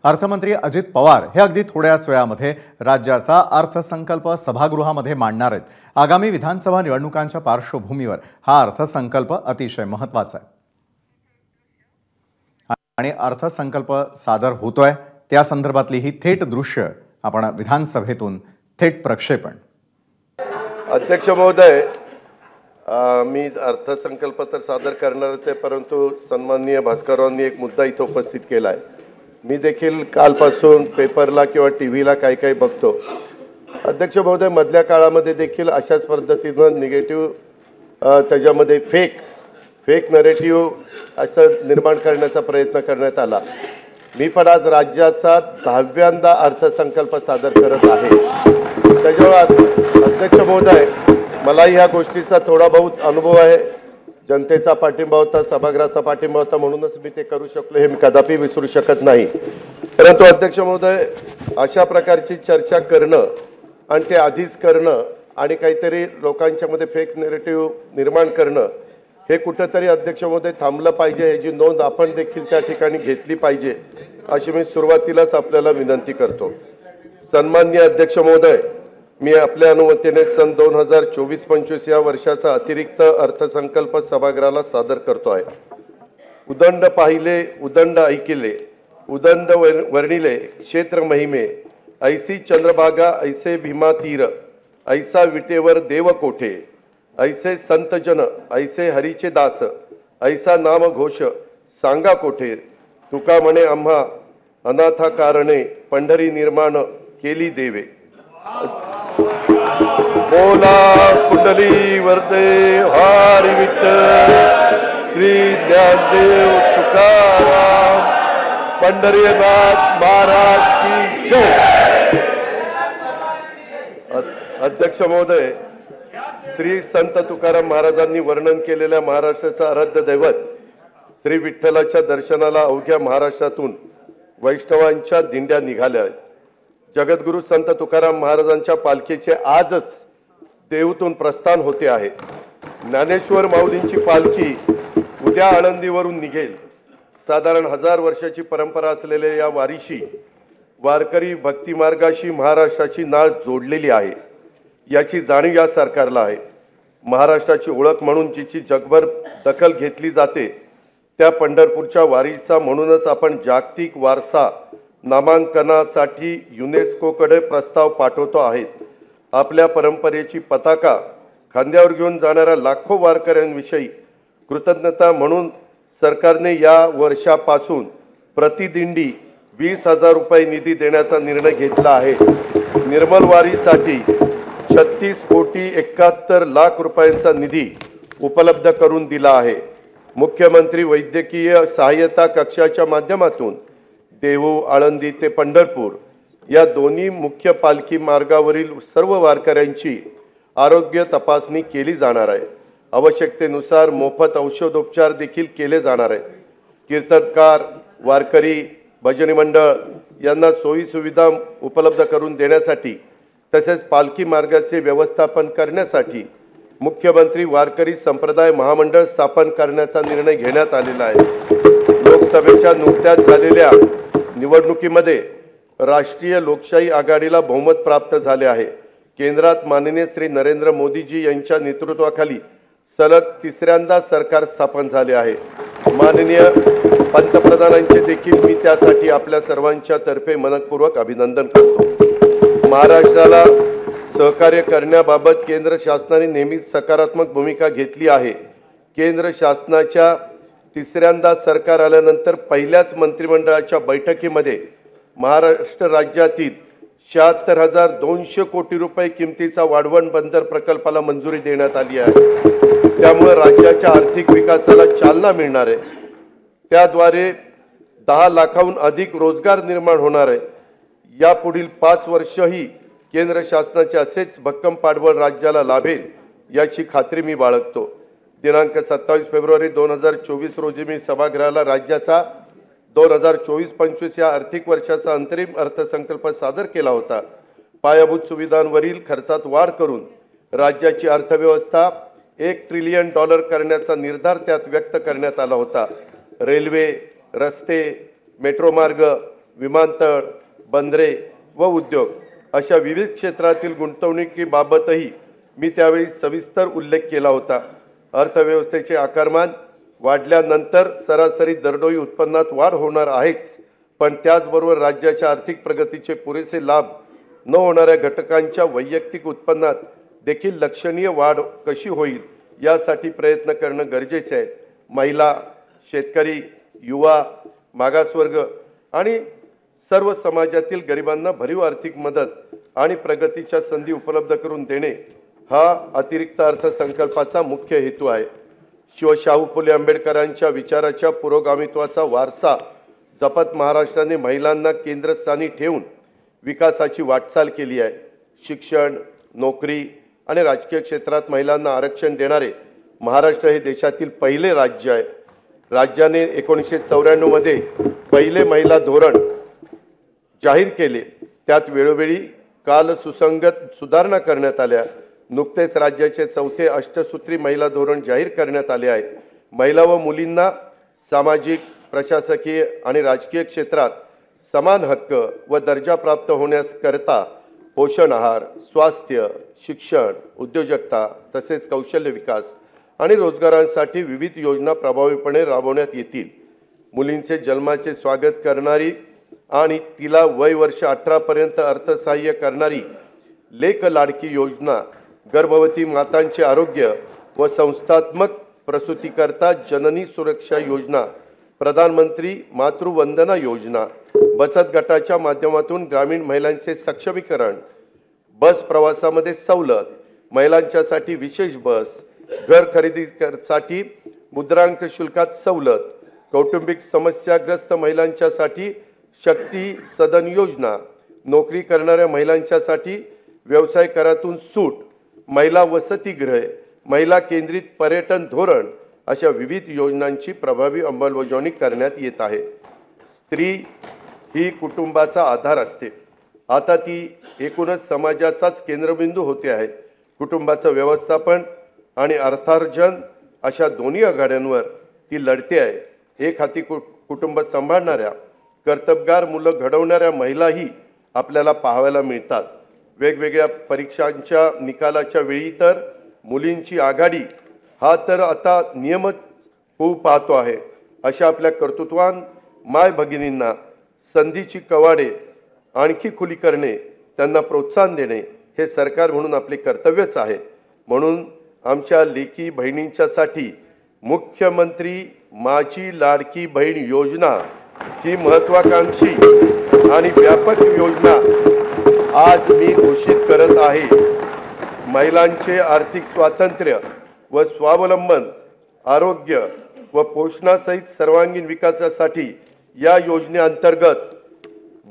अर्थमंत्री अजित पवार हे अगदी थोड्याच वेळामध्ये राज्याचा अर्थसंकल्प सभागृहामध्ये मांडणार आहेत। आगामी विधानसभा निवडणुकांच्या पार्श्वभूमीवर हा अर्थसंकल्प अतिशय महत्त्वाचा आहे आणि अर्थसंकल्प सादर होतोय त्या संदर्भातली ही थेट दृश्य आपण विधानसभेतून थेट प्रक्षेपण। अध्यक्ष महोदय, मी अर्थसंकल्प तर सादर करणारच आहे, परंतु सन्माननीय भास्कररावांनी एक मुद्दा इथे उपस्थित केला आहे। मी देखील कालपासून पेपरला किंवा टीव्हीला काही बघतो। अध्यक्ष महोदय, मधल्या काळामध्ये देखील अशाच पद्धतीनं निगेटिव्ह त्याच्यामध्ये फेक नरेटिव्ह असं निर्माण करण्याचा प्रयत्न करण्यात आला। मी पण आज राज्याचा 10व्यांदा अर्थसंकल्प सादर करत आहे। त्याच्यामुळे अध्यक्ष महोदय, मला ह्या गोष्टीचा थोडा बहुत अनुभव आहे। जनतेचा पाठिंबा होता, सभागृहाचा पाठिंबा होता, म्हणूनच मी ते करू शकलो, हे मी कदापि विसरू शकत नाही। परंतु अध्यक्ष महोदय, अशा प्रकारची चर्चा करणं आणि ते आधीच करणं आणि काहीतरी लोकांच्यामध्ये फेक नरेटिव्ह निर्माण करणं हे कुठेतरी अध्यक्ष महोदय थांबलं पाहिजे। याची नोंद आपण देखील त्या ठिकाणी घेतली पाहिजे, अशी मी सुरुवातीलाच आपल्याला विनंती करतो। सन्माननीय अध्यक्ष महोदय, मी आपल्या अनुमतीने सन 2024-25 या वर्षाचा अतिरिक्त अर्थसंकल्प सभागृहाला सादर करतो आहे। उदंड पाहिले, उदंड ऐकिले, उदंड वर्णिले क्षेत्र महिमे, ऐसी चंद्रभागा ऐसे भीमा तीर, ऐसा विटेवर देव कोठे, ऐसे संत जन ऐसे हरीचे दास, ऐसा नाम घोष सांगा कोठे, तुका म्हणे आम्हा अनाथा कारणे पंढरी निर्माण केली देवे। बोला कुंडली वरदे हरी विठ्ठल श्री ज्ञानदेव तुकाराम पंढरीनाथ महाराज की जय। अध्यक्ष महोदय, श्री संत तुकाराम महाराजांनी वर्णन केलेल्या महाराष्ट्राचा आराध्य दैवत श्री विठ्ठलाच्या दर्शनाला अवघ्या महाराष्ट्रातून वैष्णवांच्या दिंड्या निघाल्या आहेत। जगद्गुरु संत तुकाराम महाराजांच्या पालखीचे आजच देहूतून प्रस्थान होते आहे। ज्ञानेश्वर माऊलींची पालखी उद्या आळंदीवरून निघेल। साधारण 1000 वर्षाची परंपरा असलेल्या या वारीशी वारकरी भक्तिमार्गाशी महाराष्ट्राची नाळ जोडलेली आहे, याची जाणीव या सरकारला आहे। महाराष्ट्राची ओळख म्हणून जिची जगभर दखल घेतली जाते त्या पंढरपूरच्या वारीचा म्हणूनच आपण जागतिक वारसा नामांकनासाठी युनेस्कोकडे प्रस्ताव पाठवतो आहेत। आपल्या परंपरेची पताका खांद्यावर घेऊन जाणाऱ्या लाखो वारकऱ्यांविषयी कृतज्ञता म्हणून सरकारने या वर्षापासून प्रतिदिंडी 20,000 रुपये निधी देण्याचा निर्णय घेतला आहे। निर्मल वारीसाठी 36 कोटी 71 लाख रुपयांचा निधी उपलब्ध करून दिला आहे। मुख्यमंत्री वैद्यकीय सहाय्यता कक्षाच्या माध्यमातून देहू, आळंदी ते पंढरपूर या दोन्ही मुख्य पालखी मार्गावरील सर्व वारकऱ्यांची आरोग्य तपासणी केली जाणार आहे। आवश्यकतेनुसार मोफत औषधोपचार देखील केले जाणार आहेत। कीर्तनकार, वारकरी, भजनी मंडळ यांना सोयी सुविधा उपलब्ध करून देण्यासाठी तसेच पालखी मार्गाचे व्यवस्थापन करण्यासाठी मुख्यमंत्री वारकरी संप्रदाय महामंडळ स्थापन करण्याचा निर्णय घेण्यात आलेला आहे। लोकसभेच्या नुकत्याच झालेल्या निवडणुकीमध्ये राष्ट्रीय लोकशाही आघाडीला बहुमत प्राप्त झाले आहे। केंद्रात माननीय श्री नरेंद्र मोदीजी यांच्या नेतृत्वाखाली सलग 3ऱ्यांदा सरकार स्थापन झाले आहे। माननीय पंतप्रधानांचे देखील मी त्यासाठी आपल्या सर्वांच्या तर्फे मनपूर्वक अभिनंदन करतो। महाराष्ट्राला सहकार्य करण्याबाबत केंद्र शासनाने नेहमीच सकारात्मक भूमिका घेतली आहे। केंद्र शासनाच्या 3ऱ्यांदा सरकार आल्यानंतर पहिल्याच मंत्रिमंडळाच्या बैठकीमध्ये महाराष्ट्र राज्यातील 76,200 कोटी रुपये किमतीचा वाढवण बंदर प्रकल्पाला मंजुरी देण्यात आली आहे। त्यामुळे राज्याच्या आर्थिक विकासाला चालना मिळणार आहे। त्याद्वारे 10 लाखाहून अधिक रोजगार निर्माण होणार आहे। यापुढील 5 वर्षही केंद्र शासनाचे असेच भक्कम पाठबळ राज्याला लाभेल याची खात्री मी बाळगतो। दिनांक 27 फेब्रुवारी 2024 रोजी मी सभागृहाला राज्याचा 2024-25 या आर्थिक वर्षाचा अंतरिम अर्थसंकल्प सादर केला होता। पायाभूत सुविधांवरील खर्चात वाढ करून राज्याची अर्थव्यवस्था $1 ट्रिलियन करण्याचा निर्धार त्यात व्यक्त करण्यात आला होता। रेल्वे, रस्ते, मेट्रो मार्ग विमानतळ, बंदरे व उद्योग अशा विविध क्षेत्रातील गुंतवणुकीबाबतही मी त्यावेळी सविस्तर उल्लेख केला होता. अर्थव्यवस्थेचे आकारमान वाढल्यानंतर सरासरी दरडोई उत्पन्नात वाढ होणार आहेच, पण त्याचबरोबर राज्याच्या आर्थिक प्रगतीचे पुरेसे लाभ न होणाऱ्या घटकांच्या वैयक्तिक उत्पन्नात देखील लक्षणीय वाढ कशी होईल यासाठी प्रयत्न करणं गरजेचे आहे. महिला, शेतकरी, युवा, मागासवर्ग आणि सर्व समाजातील गरिबांना भरीव आर्थिक मदत आणि प्रगतीच्या संधी उपलब्ध करून देणे हा अतिरिक्त अर्थसंकल्पाचा मुख्य हेतू आहे. शाहू फुले आंबेडकरांच्या विचाराच्या पुरोगामित्वाचा वारसा जपत महाराष्ट्राने महिलांना केंद्रस्थानी ठेवून विकासाची वाटचाल केली आहे. शिक्षण, नोकरी आणि राजकीय क्षेत्रात महिलांना आरक्षण देणारे महाराष्ट्र हे देशातील पहिले राज्य आहे. राज्याने 1994 मध्ये पहिले महिला धोरण जाहीर केले. त्यात वेळोवेळी काल सुसंगत सुधारणा करण्यात आल्या. नुकतेच राज्याचे चौथे अष्टसूत्री महिला धोरण जाहीर करण्यात आले आहे. महिला व मुलींना सामाजिक, प्रशासकीय आणि राजकीय क्षेत्रात समान हक्क व दर्जा प्राप्त होण्यास करता पोषण आहार, स्वास्थ्य, शिक्षण, उद्योजकता तसेच कौशल्य विकास आणि रोजगारांसाठी विविध योजना प्रभावीपणे राबवण्यात येतील. मुलींचे जन्माचे स्वागत करणारी आणि तिला वय वर्ष 18 पर्यंत अर्थसहाय्य करणारी लेक लाडकी योजना, गर्भवती मातांचे आरोग्य व संस्थात्मक प्रसूतीकरता जननी सुरक्षा योजना, प्रधानमंत्री मातृवंदना योजना, बचत गटाच्या माध्यमातून ग्रामीण महिलांचे सक्षमीकरण, बस प्रवासामध्ये सवलत, महिलांच्यासाठी विशेष बस, घर खरेदीसाठी मुद्रांक शुल्कात सवलत, कौटुंबिक समस्याग्रस्त महिलांच्यासाठी शक्ती सदन योजना, नोकरी करणाऱ्या महिलांच्यासाठी व्यवसाय करातून सूट, महिला वसतिगृहे, महिला केंद्रित पर्यटन धोरण अशा विविध योजनांची प्रभावी अंमलबजावणी करण्यात येत आहे. स्त्री ही कुटुंबाचा आधार असते. आता ती एकूणच समाजाचाच केंद्रबिंदू होते आहे. कुटुंबाचं व्यवस्थापन आणि अर्थार्जन अशा दोन्ही आघाड्यांवर ती लढते आहे. एक हाती कुटुंब सांभाळणाऱ्या, कर्तबगार मुलं घडवणाऱ्या महिलाही आपल्याला पाहायला मिळतात. वेगवेगळ्या परीक्षांच्या निकालाच्या वेळी तर मुलींची आघाडी हा तर आता नियमच होऊ पाहतो आहे. अशा आपल्या कर्तृत्वान माय भगिनींना संधीची कवाडे आणखी खुली करणे, त्यांना प्रोत्साहन देणे हे सरकार म्हणून आपले कर्तव्यच आहे. म्हणून आमच्या लेकी बहिणींच्यासाठी मुख्यमंत्री माझी लाडकी बहीण योजना ही महत्वाकांक्षी आणि व्यापक योजना आज मी घोषित करत आहे. महिलांचे आर्थिक स्वातंत्र्य व स्वावलंबन, आरोग्य व पोषणासहित सर्वांगीण विकासासाठी या योजनेअंतर्गत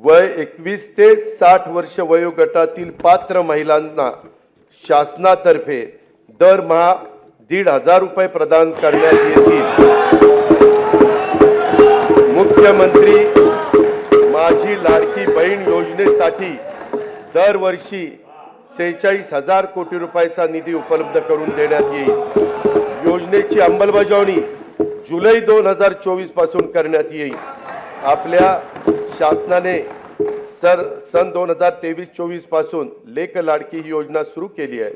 वय 21 ते 60 वर्ष वयोगटातील पात्र महिलांना शासनातर्फे दरमहा 1,500 रुपये प्रदान करण्यात येतील. मुख्यमंत्री माझी लाडकी बहीण योजनेसाठी दरवर्षी 46,000 कोटी रुपयाचा निधी उपलब्ध करून देण्यात येईल. योजनेची अंमलबजावणी जुलै 2024 पासून करण्यात येईल. आपल्या शासनाने सन 2023-24 पासून लेक लाडकी ही योजना सुरू केली आहे.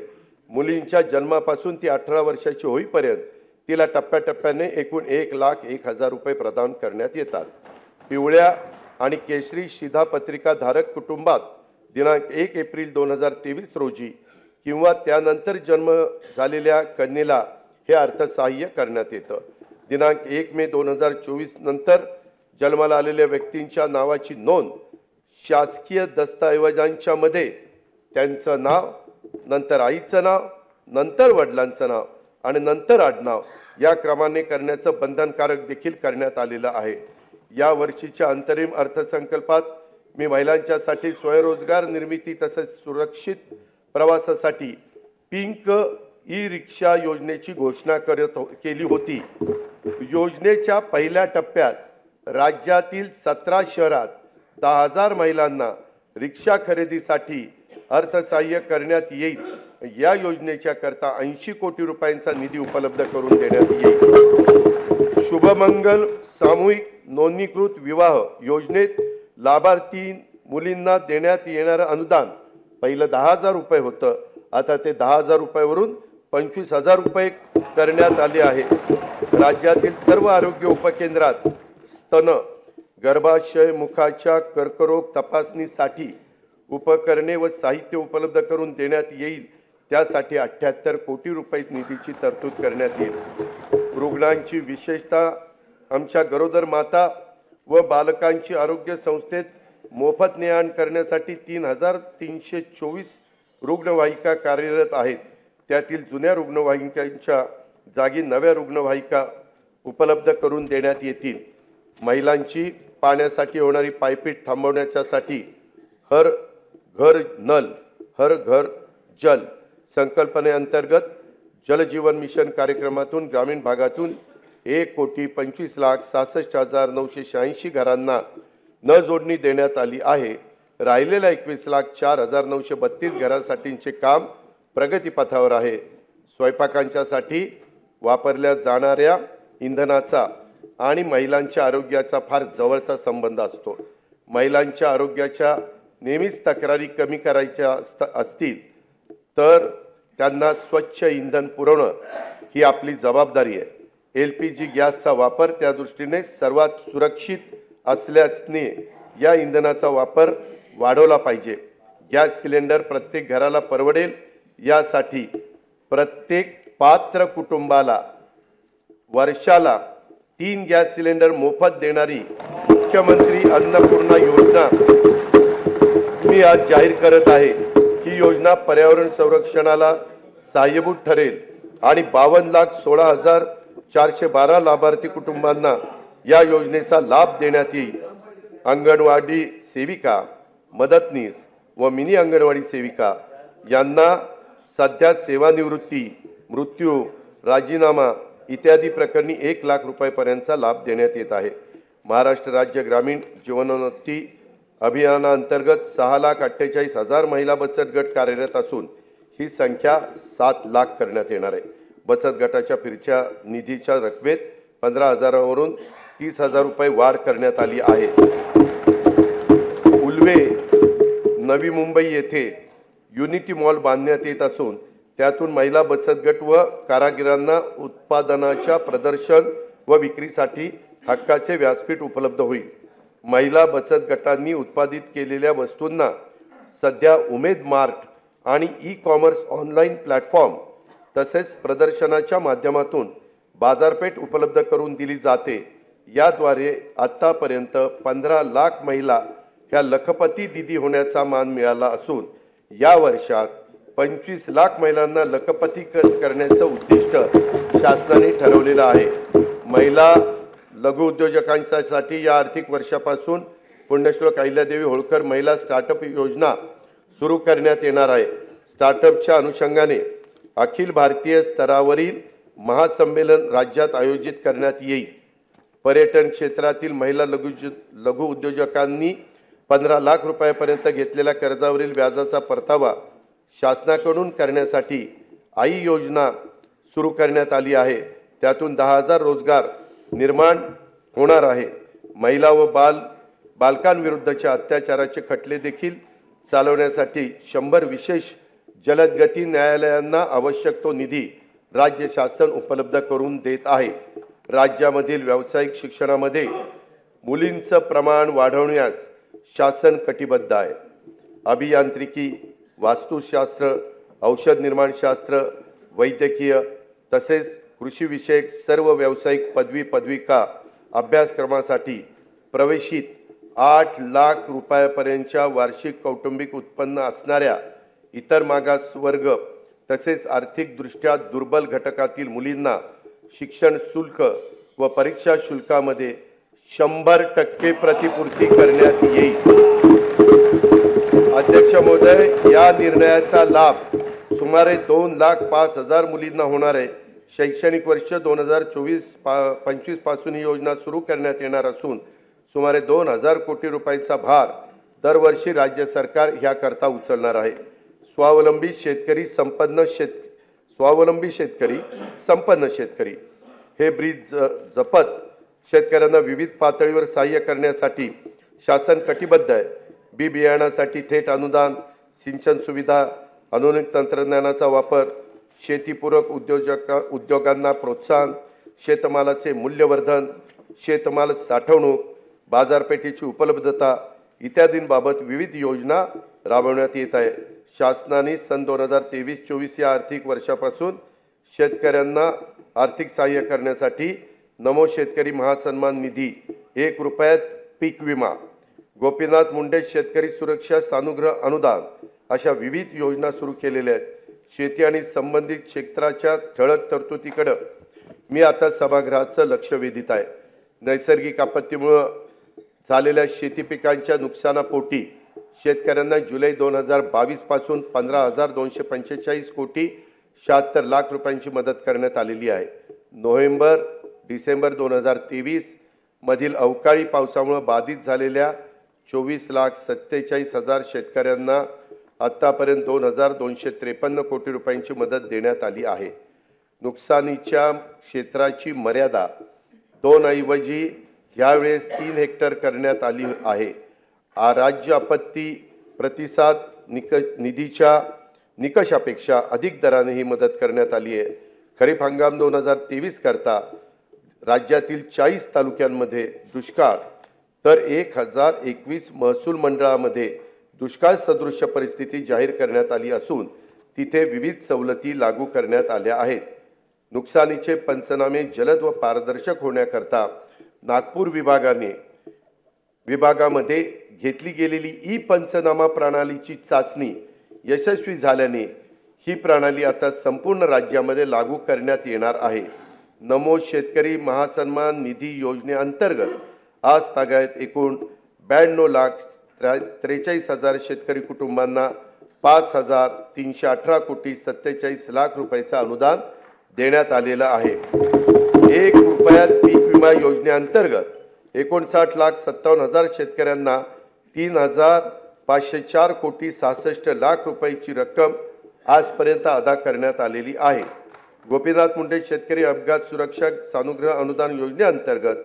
मुलींच्या जन्मापासून ती 18 वर्षाची होईपर्यंत तिला टप्प्याटप्प्याने एकूण 1,01,000 रुपये प्रदान करण्यात येतात. पिवळ्या आणि केशरी शिधापत्रिका धारक कुटुंबात दिनांक 1 एप्रिल 2023 रोजी किंवा त्यानंतर जन्म झालेल्या कन्येला हे अर्थसहाय्य करण्यात येतं. दिनांक 1 मे 2024 नंतर जन्माला आलेल्या व्यक्तींच्या नावाची नोंद शासकीय दस्तऐवजांच्या मध्ये त्यांचं नाव, नंतर आईचं नाव, नंतर वडिलांचं नाव आणि नंतर आडनाव या क्रमाने करण्याचं बंधनकारक देखील करण्यात आलेलं आहे. या वर्षीच्या अंतरिम अर्थसंकल्पात मी महिलांच्यासाठी स्वयंरोजगार निर्मिती तसेच सुरक्षित प्रवासासाठी पिंक ई रिक्षा योजनेची घोषणा केली होती. योजनेच्या पहिल्या टप्प्यात राज्यातील 17 शहरात 10,000 महिलांना रिक्षा खरेदीसाठी अर्थसहाय्य करण्यात येईल. या योजनेच्या करता 80 कोटी रुपयांचा निधी उपलब्ध करून देण्यात येईल. शुभमंगल सामूहिक नोंदणीकृत विवाह योजनेत लाभार्थी मुलींना देण्यात येणारं अनुदान पहिलं 10,000 रुपये होतं, आता ते 10,000 रुपयावरून 25,000 रुपये करण्यात आले आहे. राज्यातील सर्व आरोग्य उपकेंद्रात स्तन, गर्भाशय, मुखाच्या कर्करोग तपासणीसाठी उपकरणे व साहित्य उपलब्ध करून देण्यात येईल. त्यासाठी 78 कोटी रुपये निधीची तरतूद करण्यात येईल. रुग्णांची विशेषतः आमच्या गरोदर माता व बालकांची आरोग्य संस्थेत मोफत ने-आण करण्यासाठी 3,324 रुग्णवाहिका कार्यरत आहेत. त्यातील जुन्या रुग्णवाहिकांच्या जागी नव्या रुग्णवाहिका उपलब्ध करून देण्यात येतील. महिलांची पाण्यासाठी होणारी पायपीट थांबवण्यासाठी हर घर नल हर घर जल संकल्पनेअंतर्गत जल जीवन मिशन कार्यक्रमातून ग्रामीण भागातून 1,25,66,986 घरांना न जोडणी देण्यात आली आहे. राहिलेल्या 21,04,932 घरांसाठीचे काम प्रगतीपथावर आहे. स्वयंपाकांच्यासाठी वापरल्या जाणाऱ्या इंधनाचा आणि महिलांच्या आरोग्याचा फार जवळचा संबंध असतो. महिलांच्या आरोग्याच्या नेहमीच तक्रारी कमी करायच्या असतील तर त्यांना स्वच्छ इंधन पुरवणं ही आपली जबाबदारी आहे. LPG गॅसचा वापर त्या दृष्टीने सर्वात सुरक्षित असल्याने या इंधनाचा वापर वाढवला पाहिजे. गॅस सिलेंडर प्रत्येक घराला परवडेल यासाठी प्रत्येक पात्र कुटुंबाला वर्षाला 3 गॅस सिलेंडर मोफत देणारी मुख्यमंत्री अन्नपूर्णा योजना मी आज जाहीर करत आहे. ही योजना पर्यावरण संरक्षणाला सहाय्यभूत ठरेल आणि 52,16,412 लाभार्थी कुटुंबांना या योजनेचा लाभ देण्यात येईल. अंगणवाडी सेविका, मदतनीस व मिनी अंगणवाडी सेविका यांना सध्या सेवानिवृत्ती, मृत्यू, राजीनामा इत्यादी प्रकरणी 1 लाख रुपयांपर्यंतचा लाभ देण्यात येत आहे. महाराष्ट्र राज्य ग्रामीण जीवनोन्नती अभियानाअंतर्गत 6,48,000 महिला बचत गट कार्यरत असून ही संख्या 7 लाख करण्यात येणार आहे. बचत गटाच्या फिरच्या निधीच्या रकमेत 15,000वरून 30,000 रुपये वाढ करण्यात आली आहे. उल्वे, नवी मुंबई येथे युनिटी मॉल बांधण्यात येत असून त्यातून महिला बचत गट व कारागिरांना उत्पादनाच्या प्रदर्शन व विक्रीसाठी हक्काचे व्यासपीठ उपलब्ध होईल. महिला बचत गटांनी उत्पादित केलेल्या वस्तूंना सध्या उमेद मार्ट आणि ई-कॉमर्स ऑनलाईन प्लॅटफॉर्म तसेच प्रदर्शनाच्या माध्यमातून बाजारपेठ उपलब्ध करून दिली जाते. याद्वारे आतापर्यंत 15 लाख महिला ह्या लखपती दीदी होण्याचा मान मिळाला असून या वर्षात 25 लाख महिलांना लखपती करण्याचं उद्दिष्ट शासनाने ठरवलेलं आहे. महिला लघु उद्योजकांसाठी या आर्थिक वर्षापासून पुण्यश्लोक अहिल्यादेवी होळकर महिला स्टार्टअप योजना सुरू करण्यात येणार आहे. स्टार्टअपच्या अनुषंगाने अखिल भारतीय स्तरावरील महासंमेलन राज्यात आयोजित करण्यात येईल. पर्यटन क्षेत्रातील महिला लघु उद्योजकांनी 15 लाख रुपयांपर्यंत घेतलेल्या कर्जावरील व्याजाचा परतावा शासनाकडून करण्यासाठी आई योजना सुरू करण्यात आली आहे. त्यातून 10,000 रोजगार निर्माण होणार आहे. महिला व बालकांविरुद्धच्या अत्याचाराचे खटले देखील चालवण्यासाठी 100 विशेष जलदगती न्यायालयांना आवश्यक तो निधी राज्य शासन उपलब्ध करून देत आहे. राज्यामधील व्यावसायिक शिक्षणामध्ये मुलींचं प्रमाण वाढवण्यास शासन कटिबद्ध आहे. अभियांत्रिकी, वास्तुशास्त्र, औषध निर्माणशास्त्र, वैद्यकीय तसेच कृषीविषयक सर्व व्यावसायिक पदविका अभ्यासक्रमासाठी प्रवेशित 8 लाख रुपयांपर्यंतच्या वार्षिक कौटुंबिक उत्पन्न असणाऱ्या इतर मागासवर्ग तसेच आर्थिकदृष्ट्या दुर्बल घटकातील मुलींना शिक्षण शुल्क व परीक्षा शुल्कामध्ये 100% प्रतिपूर्ती करण्यात येईल. अध्यक्ष महोदय, या निर्णयाचा लाभ सुमारे 2,05,000 मुलींना होणार आहे. शैक्षणिक वर्ष 2024-25 पासून ही योजना सुरू करण्यात येणार असून सुमारे 2,000 कोटी रुपयांचा भार दरवर्षी राज्य सरकार ह्याकरता उचलणार आहे. स्वावलंबी शेतकरी संपन्न शेतकरी हे ब्रीद जपत शेतकऱ्यांना विविध पातळीवर सहाय्य करण्यासाठी शासन कटिबद्ध आहे. बी बियाणासाठी थेट अनुदान, सिंचन सुविधा, आधुनिक तंत्रज्ञानाचा वापर, शेतीपूरक उद्योगांना प्रोत्साहन, शेतमालाचे मूल्यवर्धन, शेतमाल साठवणूक, बाजारपेठेची उपलब्धता इत्यादींबाबत विविध योजना राबवण्यात येत आहे. शासनाने सन 2023-24 या आर्थिक वर्षापासून शेतकऱ्यांना आर्थिक सहाय्य करण्यासाठी नमो शेतकरी महासन्मान निधी, 1 रुपयात पीक विमा, गोपीनाथ मुंडे शेतकरी सुरक्षा सानुग्रह अनुदान अशा विविध योजना सुरू केलेल्या आहेत. शेती आणि संबंधित क्षेत्राच्या ठळक तरतुदीकडे मी आता सभागृहाचं लक्ष वेधित आहे. नैसर्गिक आपत्तीमुळे झालेल्या शेती पिकांच्या नुकसानापोटी शेतकऱ्यांना जुलै 2022 पासून 15,245 कोटी 76 लाख रुपयांची मदत करण्यात आलेली आहे. नोव्हेंबर-डिसेंबर 2023 मधील अवकाळी पावसामुळे बाधित झालेल्या 24,47,000 शेतकऱ्यांना आतापर्यंत 2,253 कोटी रुपयांची मदत देण्यात आली आहे. नुकसानीच्या क्षेत्राची मर्यादा 2 ऐवजी यावेळेस 3 हेक्टर करण्यात आली आहे. राज्य आपत्ती प्रतिसाद निधीच्या निकषापेक्षा अधिक दराने ही मदत करण्यात आली आहे. खरीप हंगाम 2023 करता राज्यातील 40 तालुक्यांमध्ये दुष्काळ तर 1021 महसूल मंडळामध्ये दुष्काळ सदृश परिस्थिती जाहीर करण्यात आली असून तिथे विविध सवलती लागू करण्यात आल्या आहेत. नुकसानीचे पंचनामे जलद व पारदर्शक होण्याकरता नागपूर विभागामध्ये घेतली गेलेली ई पंचनामा प्रणालीची चाचणी यशस्वी झाल्याने ही प्रणाली आता संपूर्ण राज्यामध्ये लागू करण्यात येणार आहे. नमो शेतकरी महासन्मान निधी योजनेअंतर्गत आज तागायत एकूण 92,43,000 शेतकरी कुटुंबांना 5,318 कोटी 47 लाख रुपयाचं अनुदान देण्यात आलेलं आहे. 1 रुपयात पीक विमा योजनेअंतर्गत 59,57,000 शेतकऱ्यांना 3,504 कोटी 66 लाख रुपयाची रक्कम आजपर्यंत अदा करण्यात आलेली आहे. गोपीनाथ मुंडे शेतकरी अपघात सुरक्षा सानुग्रह अनुदान योजनेअंतर्गत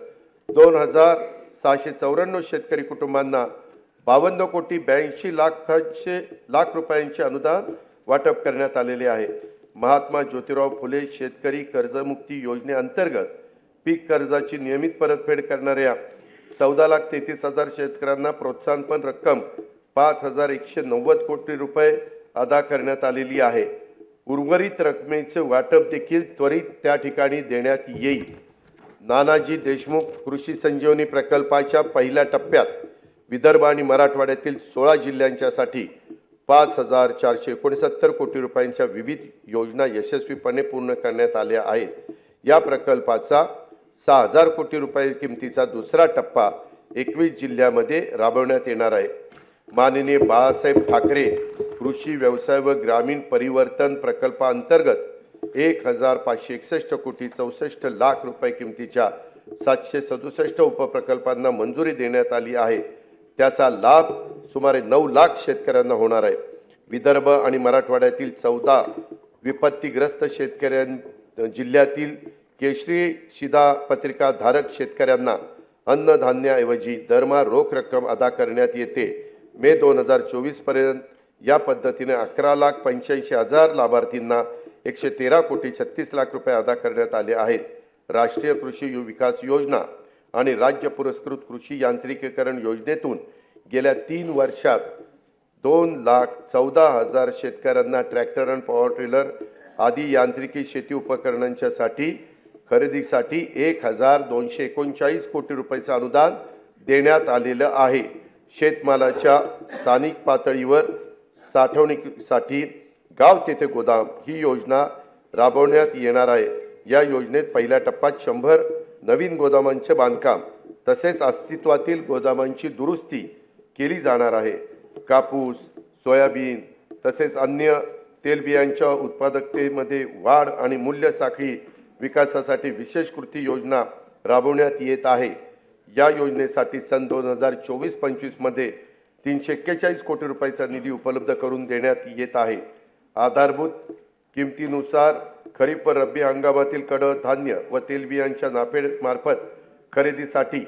2,694 शेतकरी कुटुंबांना 52 कोटी 82 लाख रुपयांचे अनुदान वाटप करण्यात आलेले आहे. महात्मा ज्योतिराव फुले शेतकरी कर्जमुक्ती योजनेअंतर्गत पीक कर्जाची नियमित परतफेड करणाऱ्या 14,33,000 शेतकऱ्यांना प्रोत्साहनपर रक्कम 5,190 कोटी रुपये अदा करण्यात आलेली आहे. उर्वरित रकमेचे वाटप देखील त्वरित त्या ठिकाणी देण्यात येईल. नानाजी देशमुख कृषी संजीवनी प्रकल्पाच्या पहिल्या टप्प्यात विदर्भ आणि मराठवाड्यातील 16 जिल्ह्यांच्यासाठी 5,469 कोटी रुपयांच्या विविध योजना यशस्वीपणे पूर्ण करण्यात आल्या आहेत. या प्रकल्पाचा 6,000 कोटी रुपये किमतीचा दुसरा टप्पा 21 जिल्ह्यामध्ये राबवण्यात येणार आहे. माननीय बाळासाहेब ठाकरे कृषी व्यवसाय व ग्रामीण परिवर्तन प्रकल्पाअंतर्गत 1,561 कोटी 64 लाख रुपये किमतीच्या 767 उपप्रकल्पांना मंजुरी देण्यात आली आहे. त्याचा लाभ सुमारे 9 लाख शेतकऱ्यांना होणार आहे. विदर्भ आणि मराठवाड्यातील 14 विपत्तीग्रस्त जिल्ह्यातील केशरी शिधापत्रिका धारक शेतकऱ्यांना अन्नधान्याऐवजी दरमहा रोख रक्कम अदा करण्यात येते. मे 2024 पर्यंत या पद्धतीने 11,85,000 लाभार्थींना 113 कोटी 36 लाख रुपये अदा करण्यात आले आहेत. राष्ट्रीय कृषी विकास योजना आणि राज्य पुरस्कृत कृषी यांत्रिकीकरण योजनेतून गेल्या 3 वर्षात 2,14,000 शेतकऱ्यांना ट्रॅक्टर आणि पॉवर टिलर आदी यांत्रिकी शेती उपकरणांच्यासाठी खरेदीसाठी 1,239 कोटी रुपयाचं अनुदान देण्यात आलेलं आहे. शेतमालाच्या स्थानिक पातळीवर साठवणुकीसाठी गाव तेथे गोदाम ही योजना राबवण्यात येणार आहे. या योजनेत पहिल्या टप्प्यात 100 नवीन गोदामांचे बांधकाम तसेच अस्तित्वातील गोदामांची दुरुस्ती केली जाणार आहे. कापूस, सोयाबीन तसेच अन्य तेलबियांच्या उत्पादकतेमध्ये वाढ आणि मूल्य साखळी विकासासाठी विशेष कृती योजना राबवण्यात येत आहे. या योजनेसाठी सन 2024-25 मध्ये 341 कोटी रुपयाचा निधी उपलब्ध करून देण्यात येत आहे. आधारभूत किमतीनुसार खरीप व रब्बी हंगामातील कडधान्य व तेलबियांच्या नाफेड मार्फत खरेदीसाठी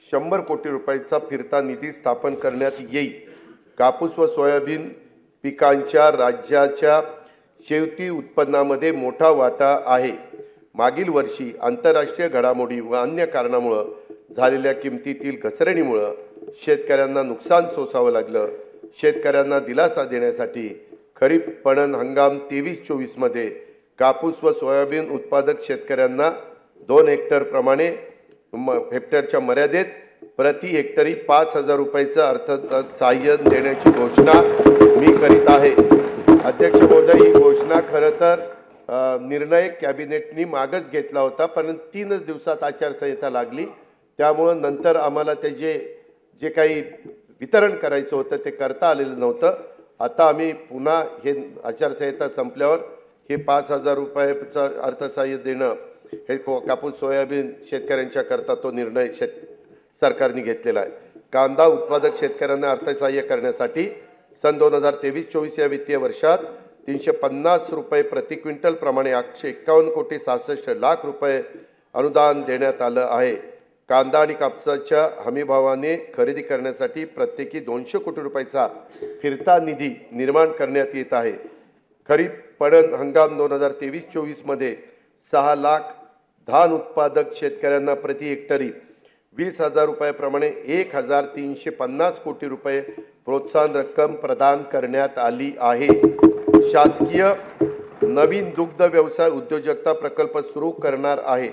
100 कोटी रुपयाचा फिरता निधी स्थापन करण्यात येईल. कापूस व सोयाबीन पिकांच्या राज्याच्या शेती उत्पन्नामध्ये मोठा वाटा आहे. मागील वर्षी आंतरराष्ट्रीय घडामोडी व अन्य कारणामुळे झालेल्या किमतीतील घसरणीमुळे शेतकऱ्यांना नुकसान सोसावं लागलं. शेतकऱ्यांना दिलासा देण्यासाठी खरीप पणन हंगाम 23-24 मध्ये कापूस व सोयाबीन उत्पादक शेतकऱ्यांना 2 हेक्टर प्रमाणे हेक्टरच्या मर्यादेत प्रति हेक्टरी 5,000 रुपयाचं अर्थसहाय्य देण्याची घोषणा मी करीत आहे. अध्यक्ष महोदय, ही घोषणा खरं तर निर्णय कॅबिनेटनी मागच घेतला होता, पण 3च दिवसात आचारसंहिता लागली. त्यामुळं नंतर आम्हाला त्याचे जे काही वितरण करायचं होतं ते करता आलेलं नव्हतं. आता आम्ही पुन्हा हे आचारसंहिता संपल्यावर हे 5,000 रुपयाचं अर्थसहाय्य देणं हे कापूस सोयाबीन शेतकऱ्यांच्या करता तो निर्णय सरकारने घेतलेला आहे. कांदा उत्पादक शेतकऱ्यांना अर्थसहाय्य करण्यासाठी सन 2023-24 या वित्तीय वर्षात 350 रुपये प्रति क्विंटल प्रमाणे 851 कोटी 66 लाख रुपये अनुदान देण्यात आलं आहे. कांदा आणि कापसाच्या हमीभावाने खरेदी करण्यासाठी प्रत्येकी 200 कोटी रुपयाचा फिरता निधी निर्माण करण्यात येत आहे. खरीप पणन हंगाम 2023-24 मध्ये 6 लाख धान उत्पादक शेतकऱ्यांना प्रति हेक्टरी 20,000 रुपयाप्रमाणे 1,350 कोटी रुपये प्रोत्साहन रक्कम प्रदान करण्यात आली आहे. शासकीय नवीन दुग्ध व्यवसाय उद्योजकता प्रकल्प सुरू करणार आहे.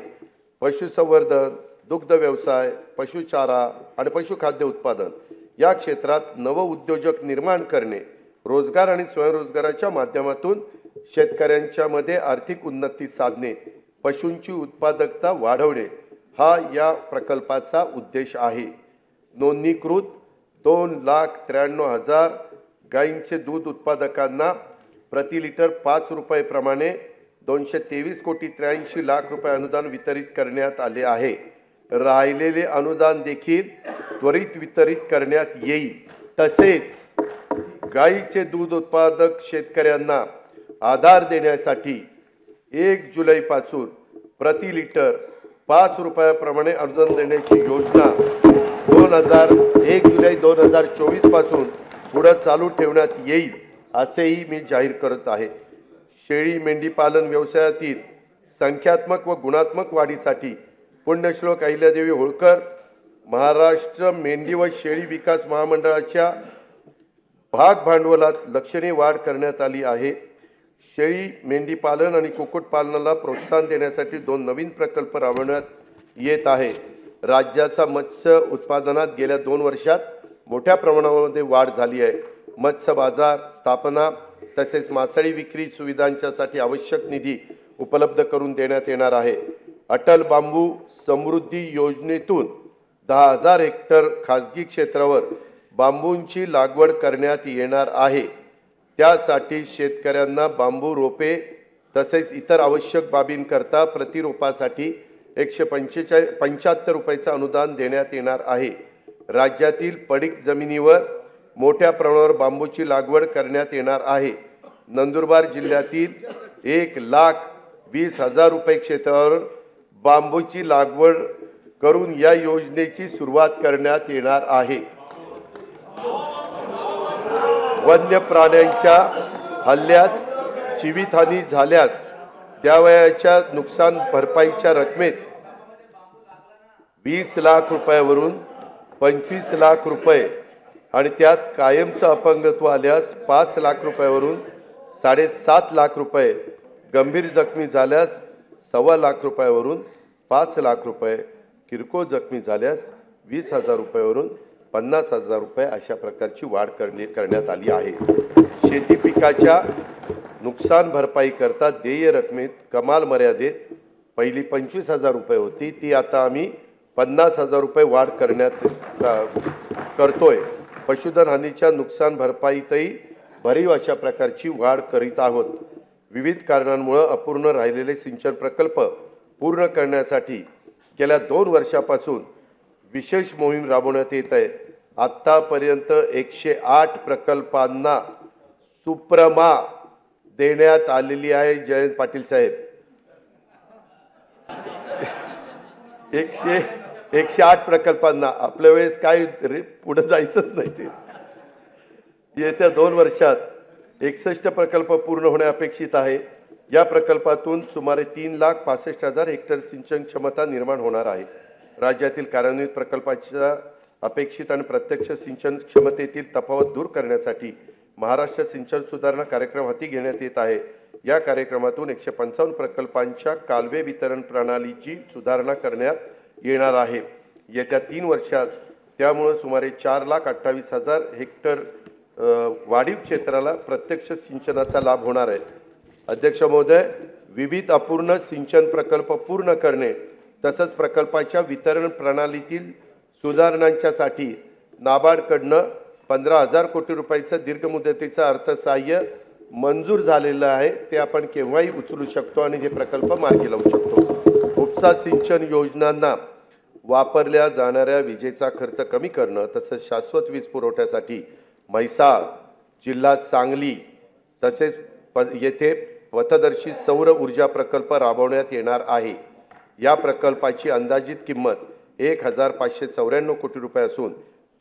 पशुसंवर्धन, दुग्ध व्यवसाय, पशुचारा आणि पशुखाद्य उत्पादन या क्षेत्रात नवउद्योजक निर्माण करणे, रोजगार आणि स्वयंरोजगाराच्या माध्यमातून शेतकऱ्यांच्या मध्ये आर्थिक उन्नती साधणे, पशूंची उत्पादकता वाढवणे हा या प्रकल्पाचा उद्देश आहे. नोंदणीकृत 2,93,000 गायींचे दूध उत्पादकांना प्रति लिटर 5 रुपये प्रमाणे 223 कोटी 83 लाख रुपये अनुदान वितरित करण्यात आले आहे. राहिलेले अनुदान देखील त्वरित वितरित करण्यात येईल. तसेच गायीचे दूध उत्पादक शेतकऱ्यांना आधार देण्यासाठी 1 जुलैपासून प्रति लिटर 5 रुपयाप्रमाणे अनुदान देण्याची योजना 1 जुलै 2024 पासून पुढे चालू ठेवण्यात येईल असेही मी जाहीर करत आहे. शेळी मेंढी पालन व्यवसायातील संख्यात्मक व गुणात्मक वाढीसाठी पुण्यश्लोक अहिल्यादेवी होळकर महाराष्ट्र मेंढी व शेळी विकास महामंडळाच्या भाग भांडवलात लक्षणीय वाढ करण्यात आली आहे. शेळी मेंढी पालन आणि कुक्कुटपालनाला प्रोत्साहन देण्यासाठी 2 नवीन प्रकल्प राबवण्यात येत आहे. राज्याचा मत्स्य उत्पादनात गेल्या 2 वर्षात मोठ्या प्रमाणामध्ये वाढ झाली आहे. मत्स्य बाजार स्थापना तसेच मासळी विक्री सुविधांच्यासाठी आवश्यक निधी उपलब्ध करून देण्यात येणार आहे. अटल बांबू समृद्धी योजनेतून 10,000 हेक्टर खाजगी क्षेत्रावर बांबूंची लागवड करण्यात येणार आहे. त्यासाठी शेतकऱ्यांना बांबू रोपे तसेच इतर आवश्यक बाबींकरता प्रति रोपासाठी 175 रुपयाचं अनुदान देण्यात येणार आहे. राज्यातील पडीक जमिनीवर मोठ्या प्रमाणावर बांबूची लागवड करण्यात येणार आहे. नंदुरबार जिल्ह्यातील 1,20,000 रुपये क्षेत्रावर बांबूची लागवड करून या योजनेची सुरुवात करण्यात येणार आहे. वन्य प्राण्यांच्या हल्ल्यात जीवितहानी झाल्यास द्यावयाच्या नुकसान भरपाईच्या रकमेत 20 लाख रुपयावरून 25 लाख रुपये आणि त्यात कायमचं अपंगत्व आल्यास 5 लाख रुपयावरून 7.5 लाख रुपये, गंभीर जखमी झाल्यास 1.25 लाख रुपयावरून 5 लाख रुपये, किरकोळ जखमी झाल्यास 20,000 रुपयावरून 50,000 रुपये अशा प्रकारची वाढ करण्यात आली आहे. शेती पिकाच्या नुकसान भरपाई करता देय रकमेत कमाल मर्यादेत पहिली 25,000 रुपये होती, ती आता आम्ही 50,000 रुपये वाढ करतोय. पशुधन हानीच्या नुकसान भरपाईतही भरीव अशा प्रकारची वाढ करीत आहोत. विविध कारणांमुळे अपूर्ण राहिलेले सिंचन प्रकल्प पूर्ण करण्यासाठी गेल्या 2 वर्षापासून विशेष मोहीम राबवण्यात येत आहे. आतापर्यंत 108 प्रकल्पांना सुप्रमा देण्यात आलेली आहे. जयंत पाटील साहेब, 108 प्रकल्पांना आपल्या वेळेस काय पुढे जायचंच नाही ते. येत्या 2 वर्षात 61 प्रकल्प पूर्ण होणे अपेक्षित आहे. या प्रकल्पातून सुमारे 3,65,000 हेक्टर सिंचन क्षमता निर्माण होणार आहे. राज्यातील कार्यान्वित प्रकल्पाच्या अपेक्षित आणि प्रत्यक्ष सिंचन क्षमतेतील तफावत दूर करण्यासाठी महाराष्ट्र सिंचन सुधारणा कार्यक्रम हाती घेण्यात येत आहे. या कार्यक्रमातून 155 प्रकल्पांच्या कालवे वितरण प्रणालीची सुधारणा करण्यात येणार आहे. येत्या 3 वर्षात त्यामुळे सुमारे 4,28,000 हेक्टर वाढीव क्षेत्राला प्रत्यक्ष सिंचनाचा लाभ होणार आहे. अध्यक्ष महोदय, विविध अपूर्ण सिंचन प्रकल्प पूर्ण करणे तसंच प्रकल्पाच्या वितरण प्रणालीतील सुधारणांच्यासाठी नाबार्डकडनं 15,000 कोटी रुपयाचं दीर्घ मुदतीचं अर्थसहाय्य मंजूर झालेलं आहे. ते आपण केव्हाही उचलू शकतो आणि हे प्रकल्प मार्गी लावू शकतो. उपसा सिंचन योजनांना वापरल्या जाणाऱ्या विजेचा खर्च कमी करणं तसंच शाश्वत वीज पुरवठ्यासाठी म्हैसाळ, जिल्हा सांगली तसेच येथे पथदर्शी सौर ऊर्जा प्रकल्प राबवण्यात येणार आहे. या प्रकल्पाची अंदाजित किंमत 1,594 कोटी रुपये असून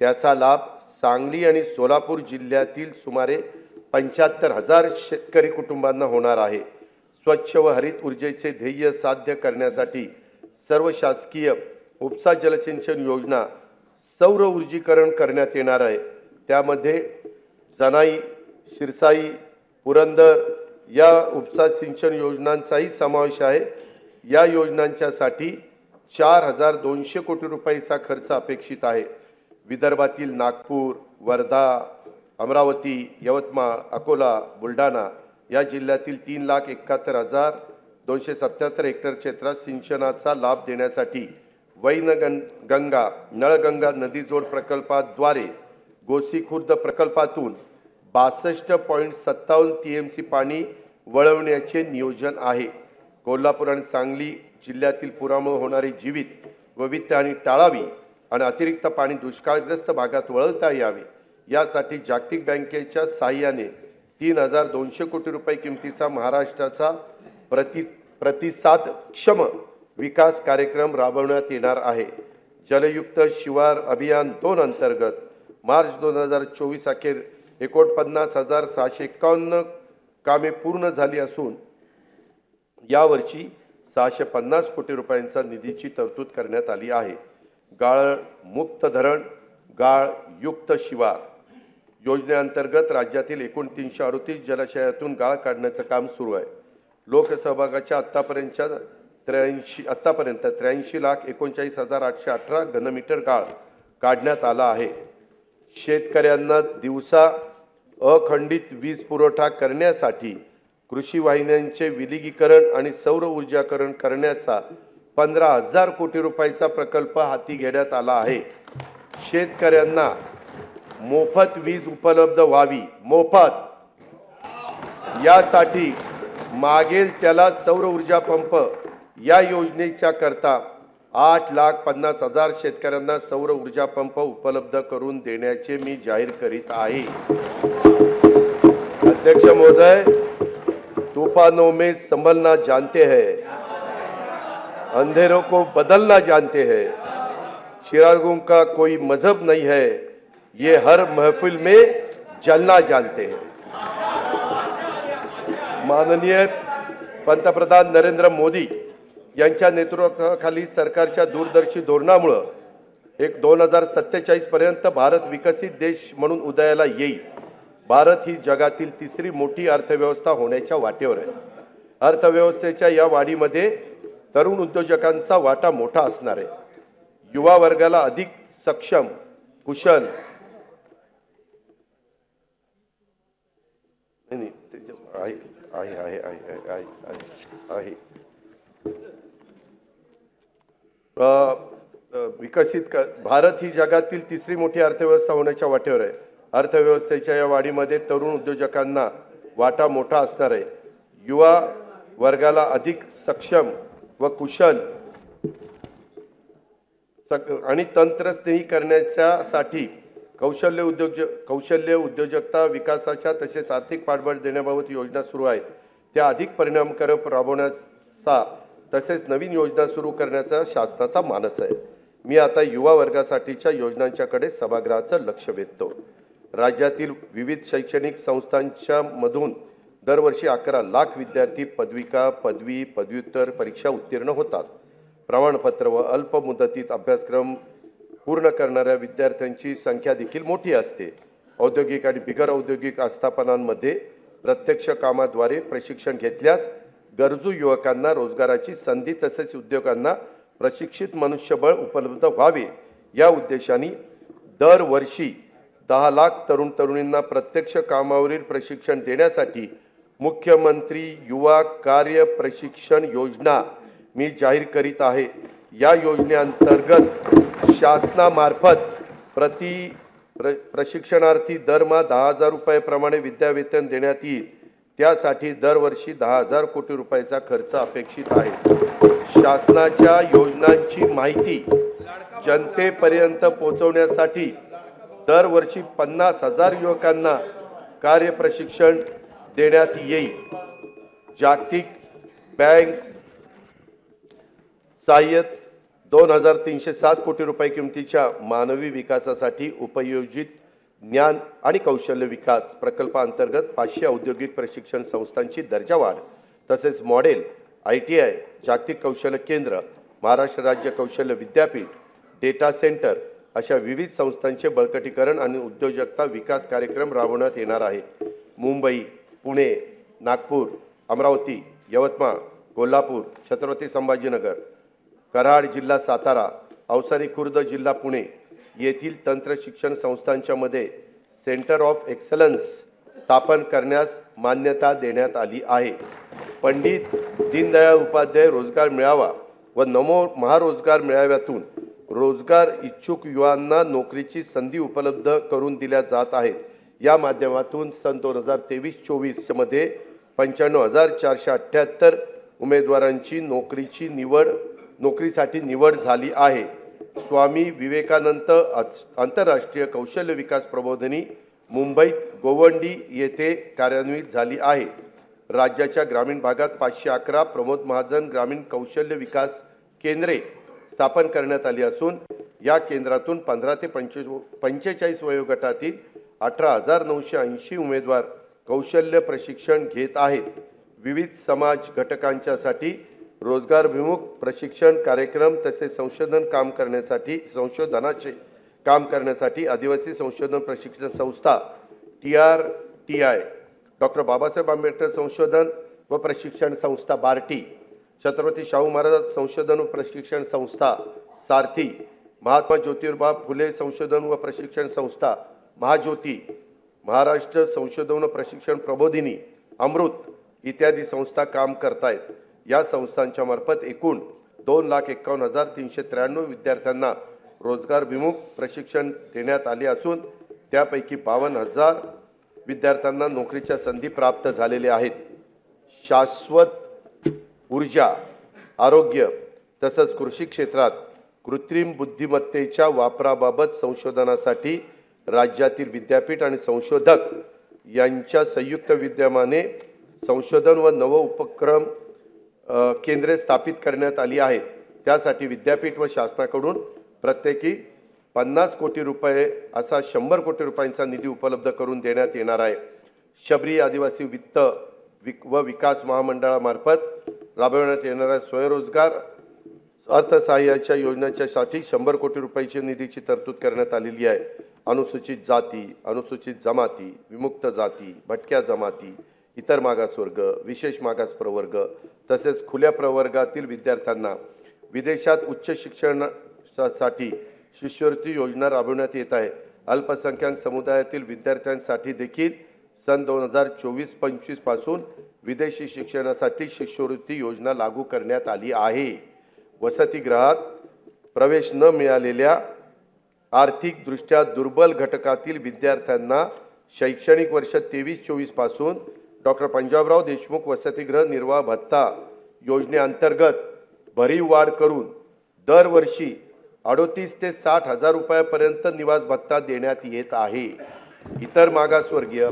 त्याचा लाभ सांगली आणि सोलापूर जिल्ह्यातील सुमारे 75,000 शेतकरी कुटुंबांना होणार आहे. स्वच्छ व हरित ऊर्जेचे ध्येय साध्य करण्यासाठी सर्व शासकीय उपसा जलसिंचन योजना सौर ऊर्जीकरण करण्यात येणार आहे. त्यामध्ये जनाई, शिरसाई, पुरंदर या उपसा सिंचन योजनांचाही समावेश आहे. या योजनांच्यासाठी 4,200 कोटी रुपयाचा खर्च अपेक्षित आहे. विदर्भातील नागपूर, वर्धा, अमरावती, यवतमाळ, अकोला, बुलढाणा या जिल्ह्यातील 3,71,277 हेक्टर क्षेत्रात सिंचनाचा लाभ देण्यासाठी वैनगंगा नळगंगा नदीजोड प्रकल्पाद्वारे गोसी खुर्द प्रकल्पातून 62.57 TMC पाणी वळवण्याचे नियोजन आहे. कोल्हापूर आणि सांगली जिल्ह्यातील पुरामुळे होणारी जीवित व वित्तहानी टाळावी आणि अतिरिक्त पाणी दुष्काळग्रस्त भागात वळवता यावे यासाठी जागतिक बँकेच्या सहाय्याने 3,200 कोटी रुपये किमतीचा महाराष्ट्राचा प्रतिसादक्षम विकास कार्यक्रम राबवण्यात येणार आहे. जलयुक्त शिवार अभियान 2 अंतर्गत मार्च 2024 अखेर 49,651 कामे पूर्ण झाली असून यावर्षी 650 कोटी रुपयांचा निधीची तरतूद करण्यात आली आहे. गाळ मुक्त धरण, गाळ युक्त शिवार योजनेअंतर्गत राज्यातील एकूण 338 जलाशयातून गाळ काढण्याचं काम सुरू आहे. लोकसहभागाच्या आत्तापर्यंत 83,39,818 घनमीटर गाळ काढण्यात आला आहे. शेतकऱ्यांना दिवसा अखंडित वीज पुरवठा करण्यासाठी कृषी वाहिन्यांचे विलगीकरण आणि सौर ऊर्जाकरण करण्याचा 15,000 कोटी रुपयाचा प्रकल्प हाती घेण्यात आला आहे. शेतकऱ्यांना मोफत वीज उपलब्ध व्हावी, मोफत, यासाठी मागेल त्याला सौर ऊर्जा पंप या योजनेच्या करता 8,50,000 शेतकऱ्यांना सौर ऊर्जा पंप उपलब्ध करून देण्याचे मी जाहीर करीत आहे. अध्यक्ष महोदय, तूफानों में संभलना जानते हैं, अंधेरों को बदलना जानते हैं, चिरागों का कोई मजहब नहीं है, ये हर महफिल में जलना जानते हैं. माननीय पंतप्रधान नरेंद्र मोदी यांच्या नेतृत्वाखाली सरकारच्या दूरदर्शी धोरणामुळे 2047 पर्यंत भारत विकसित देश म्हणून उदयाला येईल. भारत ही जगातील 3री मोठी अर्थव्यवस्था होण्याच्या वाटेवर आहे. अर्थव्यवस्थेच्या या वाढीमध्ये तरुण उद्योजकांचा वाटा मोठा असणार आहे. युवा वर्गाला अधिक सक्षम, कुशल भारत ही जगातील 3री मोठी अर्थव्यवस्था होण्याच्या वाटेवर आहे. अर्थव्यवस्थेच्या या वाढीमध्ये तरुण उद्योजकांना वाटा मोठा असणार आहे. युवा वर्गाला अधिक सक्षम व कुशल आणि तंत्रस्नेही करण्यासाठी कौशल्य उद्योजकता विकासाच्या तसेच आर्थिक पाठबळ देण्याबाबत योजना सुरू आहेत. त्या अधिक परिणामकारक राबवण्याचा तसेच नवीन योजना सुरू करण्याचा शासनाचा मानस आहे. मी आता युवा वर्गासाठीच्या योजनांच्याकडे सभागृहाचं लक्ष वेधतो। राज्यातील विविध शैक्षणिक संस्थांच्या मधून दरवर्षी 11 लाख विद्यार्थी पदविका, पदवी, पदव्युत्तर परीक्षा उत्तीर्ण होतात। प्रमाणपत्र व अल्प मुदतीत अभ्यासक्रम पूर्ण करणाऱ्या विद्यार्थ्यांची संख्या देखील मोठी असते। औद्योगिक आणि बिगर औद्योगिक आस्थापनांमध्ये प्रत्यक्ष कामाद्वारे प्रशिक्षण घेतल्यास गरजू युवकांना रोजगाराची संधी तसेच उद्योगांना प्रशिक्षित मनुष्यबळ उपलब्ध व्हावे या उद्देशाने दरवर्षी 10 लाख तरुण तरुणींना प्रत्यक्ष कामावरील प्रशिक्षण देण्यासाठी मुख्यमंत्री युवा कार्य प्रशिक्षण योजना मी जाहीर करीत आहे। या योजनेअंतर्गत शासनामार्फत प्रशिक्षणार्थी दरमहा 10,000 रुपये विद्यावेतन देण्यात येईल। त्यासाठी दरवर्षी 10,000 कोटी रुपयाचा खर्च अपेक्षित आहे। शासनाच्या योजनांची माहिती जनतेपर्यंत पोहोचवण्यासाठी दरवर्षी 50,000 युवकांना कार्य प्रशिक्षण देण्यात येईल। जागतिक बँक सहाय्यित 2,307 कोटी रुपये किमतीच्या मानवी विकासासाठी उपयोजित ज्ञान आणि कौशल्य विकास प्रकल्पाअंतर्गत 500 औद्योगिक प्रशिक्षण संस्थांची दर्जावाढ तसेच मॉडेल ITI, जागतिक कौशल्य केंद्र, महाराष्ट्र राज्य कौशल्य विद्यापीठ, डेटा सेंटर अशा विविध संस्थांचे बळकटीकरण आणि उद्योजकता विकास कार्यक्रम राबवण्यात येणार आहे। मुंबई, पुणे, नागपूर, अमरावती, यवतमाळ, कोल्हापूर, छत्रपती संभाजीनगर, कराड जिल्हा सातारा, अवसारी खुर्द जिल्हा पुणे येथील तंत्र शिक्षण संस्थांच्या मध्ये सेंटर ऑफ एक्सलन्स स्थापन करण्यास मान्यता देण्यात आली आहे। पंडित दीनदयाळ उपाध्याय रोजगार मेळावा व नमो महारोजगार मेळाव्यातून रोजगार इच्छुक युवांना नोकरीची संधी उपलब्ध करून दिल्या जात आहेत। या माध्यमातून सन 2023-24 मध्ये 95,478 उमेदवारांची नोकरीसाठी निवड झाली आहे। स्वामी विवेकानंद आंतरराष्ट्रीय कौशल्य विकास प्रबोधिनी मुंबईत गोवंडी येथे कार्यान्वित झाली आहे। राज्याच्या ग्रामीण भागात 511 प्रमोद महाजन ग्रामीण कौशल्य विकास केंद्रे स्थापन करण्यात आली असून या केंद्रातून 15 ते 45 वयोगटातील 18,980 उमेदवार कौशल्य प्रशिक्षण घेत आहेत। विविध समाज घटकांच्यासाठी रोजगारभिमुख प्रशिक्षण कार्यक्रम तसेच संशोधनाचे काम करण्यासाठी आदिवासी संशोधन प्रशिक्षण संस्था TRTI, डॉक्टर बाबासाहेब आंबेडकर संशोधन व प्रशिक्षण संस्था बार्टी, छत्रपती शाहू महाराज संशोधन व प्रशिक्षण संस्था सारथी, महात्मा ज्योतिबा फुले संशोधन व प्रशिक्षण संस्था महाज्योती, महाराष्ट्र संशोधन व प्रशिक्षण प्रबोधिनी अमृत इत्यादी संस्था काम करतायत। या संस्थांच्या मार्फत एकूण 2,51,393 विद्यार्थ्यांना रोजगारभिमुख प्रशिक्षण देण्यात आले असून त्यापैकी 52,000 विद्यार्थ्यांना नोकरीच्या संधी प्राप्त झालेल्या आहेत। शाश्वत ऊर्जा, आरोग्य तसंच कृषी क्षेत्रात कृत्रिम बुद्धिमत्तेच्या वापराबाबत संशोधनासाठी राज्यातील विद्यापीठ आणि संशोधक यांच्या संयुक्त विद्यमाने संशोधन व नव उपक्रम केंद्रे स्थापित करण्यात आली आहेत। त्यासाठी विद्यापीठ व शासनाकडून प्रत्येकी 50 कोटी रुपये असा 100 कोटी रुपयांचा निधी उपलब्ध करून देण्यात येणार आहे। शबरी आदिवासी वित्त व विकास महामंडळामार्फत राबवण्यात येणाऱ्या स्वयंरोजगार अर्थसहाय्याच्या योजनेच्यासाठी 100 कोटी रुपयाची निधीची तरतूद करण्यात आलेली आहे। अनुसूचित जाती, अनुसूचित जमाती, विमुक्त जाती, भटक्या जमाती, इतर मागासवर्ग, विशेष मागास प्रवर्ग तसेच खुल्या प्रवर्गातील विद्यार्थ्यांना विदेशात उच्च शिक्षणासाठी शिष्यवृत्ती योजना राबवण्यात येत आहे। अल्पसंख्याक समुदायातील विद्यार्थ्यांसाठी देखील सन 2024-25 पासून विदेशी शिक्षणासाठी शिष्यवृत्ती योजना लागू करण्यात आली आहे। वसतिगृहात प्रवेश न मिळालेल्या आर्थिकदृष्ट्या दुर्बल घटकातील विद्यार्थ्यांना शैक्षणिक वर्ष 23-24 पासून डॉक्टर पंजाबराव देशमुख वसतिगृह निर्वाह भत्ता योजनेअंतर्गत भरीव वाढ करून दरवर्षी 38 ते 60 हजार रुपयापर्यंत निवास भत्ता देण्यात येत आहे। इतर मागासवर्गीय,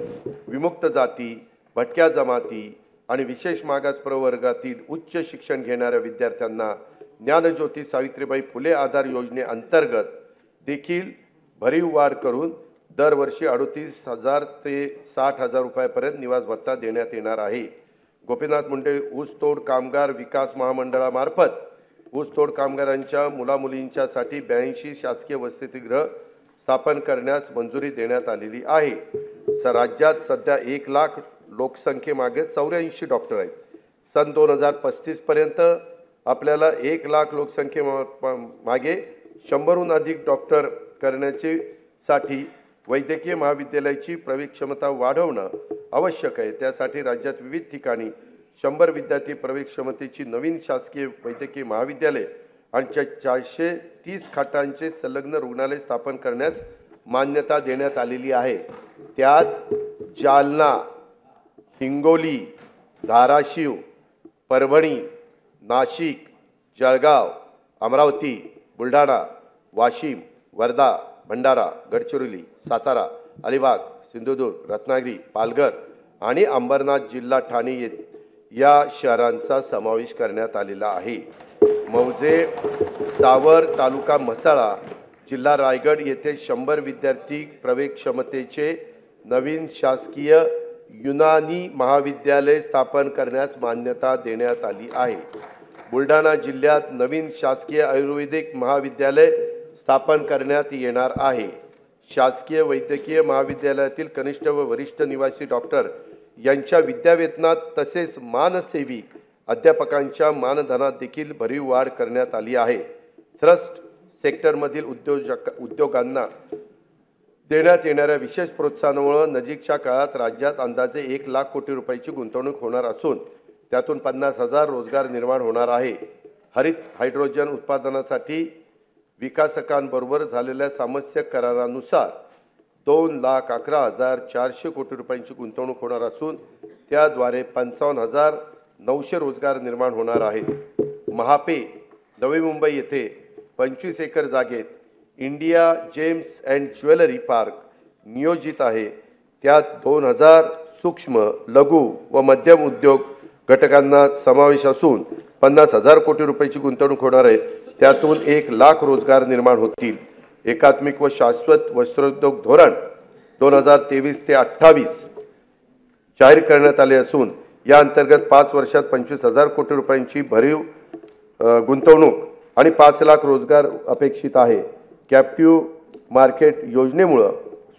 विमुक्त जाती, भटक्या जमाती आणि विशेष मागास प्रवर्गातील उच्च शिक्षण घेणाऱ्या विद्यार्थ्यांना ज्ञानज्योती सावित्रीबाई फुले आधार योजनेअंतर्गत देखील भरीव वाढ करून दरवर्षी 38,000 ते 60,000 रुपयापर्यंत निवास भत्ता देण्यात येणार आहे। गोपीनाथ मुंडे ऊसतोड कामगार विकास महामंडळामार्फत ऊसतोड कामगारांच्या मुलामुलींच्यासाठी 82 शासकीय वसतिगृह स्थापन करण्यास मंजुरी देण्यात आलेली आहे। राज्यात सध्या 1 लाख लोकसंख्येमागे 84 डॉक्टर आहेत। सन 2035 पर्यंत आपल्याला 1 लाख लोकसंख्येमागे 100हून अधिक डॉक्टर करण्याचे साठी वैद्यकीय महाविद्यालयाची प्रवेश क्षमता वाढवणं आवश्यक आहे। त्यासाठी राज्यात विविध ठिकाणी 100 विद्यार्थी प्रवेश क्षमतेची नवीन शासकीय वैद्यकीय महाविद्यालय आणि 430 खाटांचे संलग्न रुग्णालय स्थापन करण्यास मान्यता देण्यात आलेली आहे। त्यात जालना, हिंगोली, धाराशिव, परभणी, नाशिक, जळगाव, अमरावती, बुलढाणा, वाशिम, वर्धा, भंडारा, गडचिरोली, सातारा, अलिबाग, सिंधुदुर्ग, रत्नागिरी, पालघर आणि अंबरनाथ जिल्हा ठाणे या शहरांचा समावेश करण्यात आलेला आहे। मौजे, सावर तालुका म्हसळा, जिल्हा रायगड येथे 100 विद्यार्थी प्रवेश क्षमतेचे नवीन शासकीय युनानी महाविद्यालय स्थापन करण्यास मान्यता देण्यात आली आहे। बुलढाणा जिल्ह्यात नवीन शासकीय आयुर्वेदिक महाविद्यालय स्थापन करण्यात येणार आहे। शासकीय वैद्यकीय महाविद्यालयातील कनिष्ठ व वरिष्ठ निवासी डॉक्टर यांच्या विद्यावेतनात तसेच मानसेवी अध्यापकांच्या मानधनात देखील भरीव वाढ करण्यात आली आहे। ट्रस्ट सेक्टरमधील उद्योगांना देण्यात येणाऱ्या विशेष प्रोत्साहनामुळे नजीकच्या काळात राज्यात अंदाजे 1 लाख कोटी रुपयाची गुंतवणूक होणार असून त्यातून 50,000 रोजगार निर्माण होणार आहे। हरित हायड्रोजन उत्पादनासाठी विकासकांबरोबर झालेल्या सामंजस्य करारानुसार 2,11,400 कोटी रुपयांची गुंतवणूक होणार असून त्याद्वारे 55,900 रोजगार निर्माण होणार आहेत। महापे नवी मुंबई येथे 25 एकर जागेत India gems and jewellery park नियोजित आहे। त्यात 2,000 सूक्ष्म, लघु व मध्यम उद्योग घटकांना समावेश असून 50,000 कोटी रुपयाची गुंतवणूक होणार आहे। त्यातून 1 लाख रोजगार निर्माण होतील। एकात्मिक व शाश्वत वस्त्रोद्योग धोरण 2023 ते 28 जाहीर करण्यात आले असून या अंतर्गत 5 वर्षात 25,000 कोटी रुपयांची भरीव गुंतवणूक आणि 5 लाख रोजगार अपेक्षित आहे। कॅप्टिव्ह मार्केट योजनेमुळे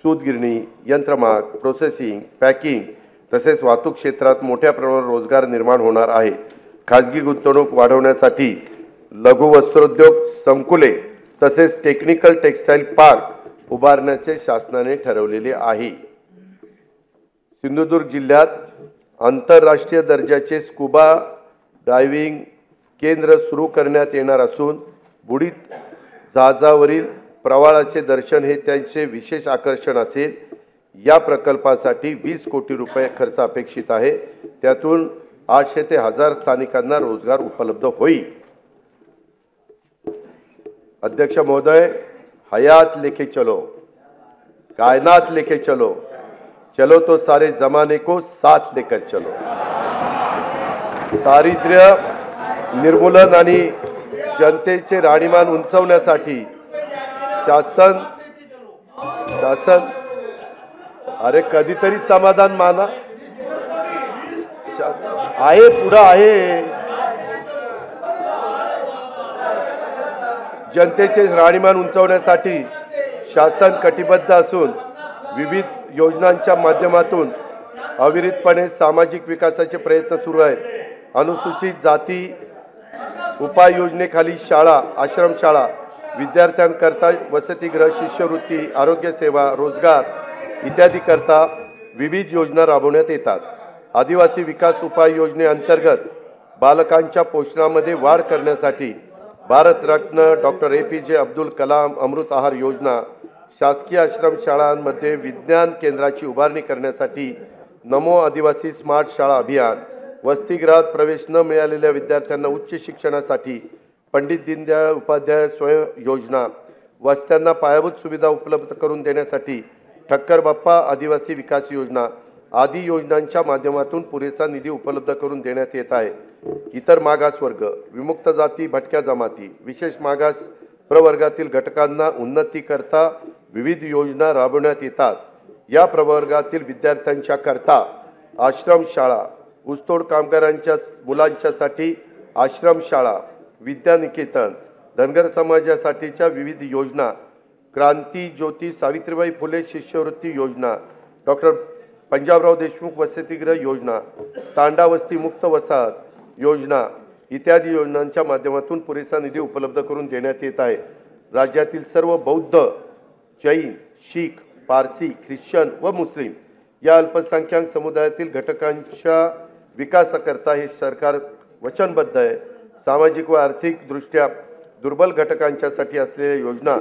सूतगिरणी, यंत्रमाग, प्रोसेसिंग, पॅकिंग तसेच वाहतूक क्षेत्रात मोठ्या प्रमाणावर रोजगार निर्माण होणार आहे। खाजगी गुंतवणूक वाढवण्यासाठी लघु वस्त्रोद्योग संकुले तसेच टेक्निकल टेक्सटाईल पार्क उभारण्याचे शासनाने ठरवलेले आहे। सिंधुदुर्ग जिल्ह्यात आंतरराष्ट्रीय दर्जाचे स्कुबा डायव्हिंग केंद्र सुरू करण्यात येणार असून बुडीत जहाजावरील प्रवाळाचे दर्शन हे त्यांचे विशेष आकर्षण असेल। या प्रकल्पासाठी 20 कोटी रुपये खर्च अपेक्षित आहे। त्यातून 800 ते 1000 स्थानिकांना रोजगार उपलब्ध होईल। अध्यक्ष महोदय, हयात लेके चलो, कायनात लेके चलो, चलो तो सारे जमाने को साथ लेकर चलो। दारिद्र्य निर्मूलन आणि जनतेचे राहणीमान उंचावण्यासाठी शासन अरे कधीतरी समाधान माना आहे, पुढे आहे। जनतेचे राहणीमान उंचावण्यासाठी शासन कटिबद्ध असून विविध योजनांच्या माध्यमातून अविरतपणे सामाजिक विकासाचे प्रयत्न सुरू आहेत। अनुसूचित जाती उपाययोजनेखाली शाळा, आश्रमशाळा, विद्यार्थ्यांकरता वसतिगृह, शिष्यवृत्ती, आरोग्य सेवा, रोजगार इत्यादी करता विविध योजना राबवण्यात येतात। आदिवासी विकास उपाययोजनेअंतर्गत बालकांच्या पोषणामध्ये वाढ करण्यासाठी भारतरत्न डॉक्टर APJ अब्दुल कलाम अमृत आहार योजना, शासकीय आश्रमशाळांमध्ये विज्ञान केंद्राची उभारणी करण्यासाठी नमो आदिवासी स्मार्ट शाळा अभियान, वसतिगृहात प्रवेश न मिळालेल्या विद्यार्थ्यांना उच्च शिक्षणासाठी पंडित दीनदयाळ उपाध्याय स्वयं योजना, वस्त्यांना पायाभूत सुविधा उपलब्ध करून देण्यासाठी ठक्कर बाप्पा आदिवासी विकास योजना आदी योजनांच्या माध्यमातून पुरेसा निधी उपलब्ध करून देण्यात येत आहे। इतर मागासवर्ग, विमुक्त जाती, भटक्या जमाती, विशेष मागास प्रवर्गातील घटकांना उन्नतीकरता विविध योजना राबवण्यात येतात। या प्रवर्गातील विद्यार्थ्यांच्या करता आश्रमशाळा, ऊसतोड कामगारांच्या मुलांच्यासाठी आश्रमशाळा, विद्यानिकेतन, धनगर समाजासाठीच्या विविध योजना, क्रांती ज्योती सावित्रीबाई फुले शिष्यवृत्ती योजना, डॉक्टर पंजाबराव देशमुख वसतिगृह योजना, तांडा वस्ती मुक्त वसाहत योजना इत्यादी योजनांच्या माध्यमातून पुरेसा निधी उपलब्ध करून देण्यात येत आहे। राज्यातील सर्व बौद्ध, जैन, शीख, पारसी, ख्रिश्चन व मुस्लिम या अल्पसंख्याक समुदायातील घटकांच्या विकासाकरता हे सरकार वचनबद्ध आहे। सामाजिक व आर्थिक दृष्ट्या दुर्बल घटकांच्यासाठी असलेल्या योजना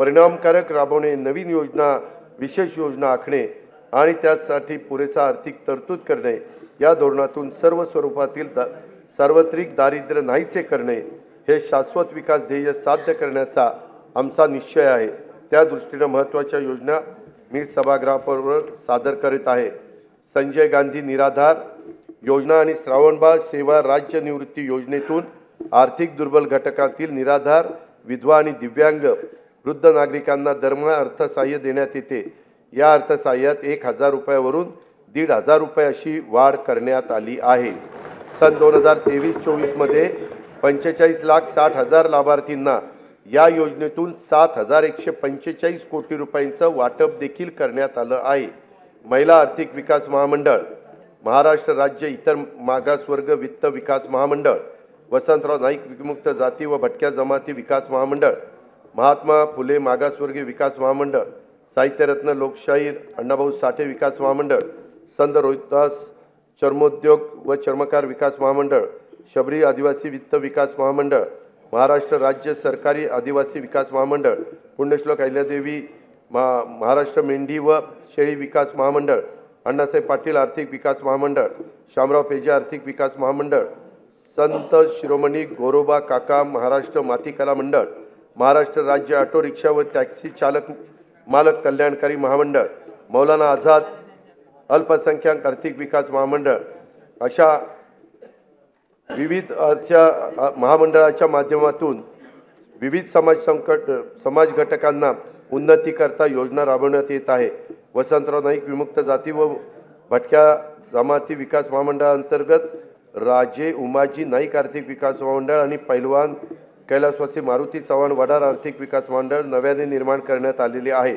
परिणामकारक राबवणे, नवीन योजना, विशेष योजना आखणे आणि त्यासाठी पुरेसा आर्थिक तरतूद करणे, या धोरणातून सर्व स्वरूपातील सार्वत्रिक दारिद्र्य नाहीसे करणे हे शाश्वत विकास ध्येय साध्य करण्याचा आमचा निश्चय आहे। त्या दृष्टीने महत्त्वाच्या योजना मी सभागृहावर सादर करीत आहे। संजय गांधी निराधार योजना आणि श्रावणबाळ सेवा राज्य निवृत्ती योजनेतून आर्थिक दुर्बल घटकातील निराधार, विधवा आणि दिव्यांग वृद्ध नागरिकांना दरमहा अर्थसहाय्य देण्यात येते। या अर्थसहाय्यात 1000 रुपयावरून 1500 रुपये अशी वाढ करण्यात आली आहे। सन 2023-24 मध्ये 45,60,000 लाभार्थींना या योजनेतून 7,145 कोटी रुपयांचं वाटप देखील करण्यात आलं आहे। महिला आर्थिक विकास महामंडळ, महाराष्ट्र राज्य इतर मागासवर्ग वित्त विकास महामंडळ, वसंतराव नाईक विमुक्त जाती व भटक्या जमाती विकास महामंडळ, महात्मा फुले मागासवर्गीय विकास महामंडळ, साहित्यरत्न लोकशाहीर अण्णाभाऊ साठे विकास महामंडळ, संत रोहिदास चर्मोद्योग व चर्मकार विकास महामंडळ, शबरी आदिवासी वित्त विकास महामंडळ, महाराष्ट्र राज्य सरकारी आदिवासी विकास महामंडळ, पुण्यश्लोक अहिल्यादेवी महाराष्ट्र मेंढी व शेळी विकास महामंडळ, अण्णासाहेब पाटील आर्थिक विकास महामंडळ, शामराव पेजे आर्थिक विकास महामंडळ, संत शिरोमणी गोरोबा काका महाराष्ट्र माती कला मंडळ, महाराष्ट्र राज्य ऑटो रिक्षा व टॅक्सी चालक मालक कल्याणकारी महामंडळ, मौलाना आझाद अल्पसंख्याक आर्थिक विकास महामंडळ अशा विविध महामंडळाच्या माध्यमातून विविध समाज घटकांना उन्नतीकरता योजना राबवण्यात येत आहे। वसंतराव नाईक विमुक्त जाती व भटक्या जमाती विकास महामंडळांतर्गत राजे उमाजी नाईक आर्थिक विकास महामंडळ आणि पैलवान कैलासवासी मारुती चव्हाण वडार आर्थिक विकास मंडळ नव्याने निर्माण करण्यात आलेले आहे।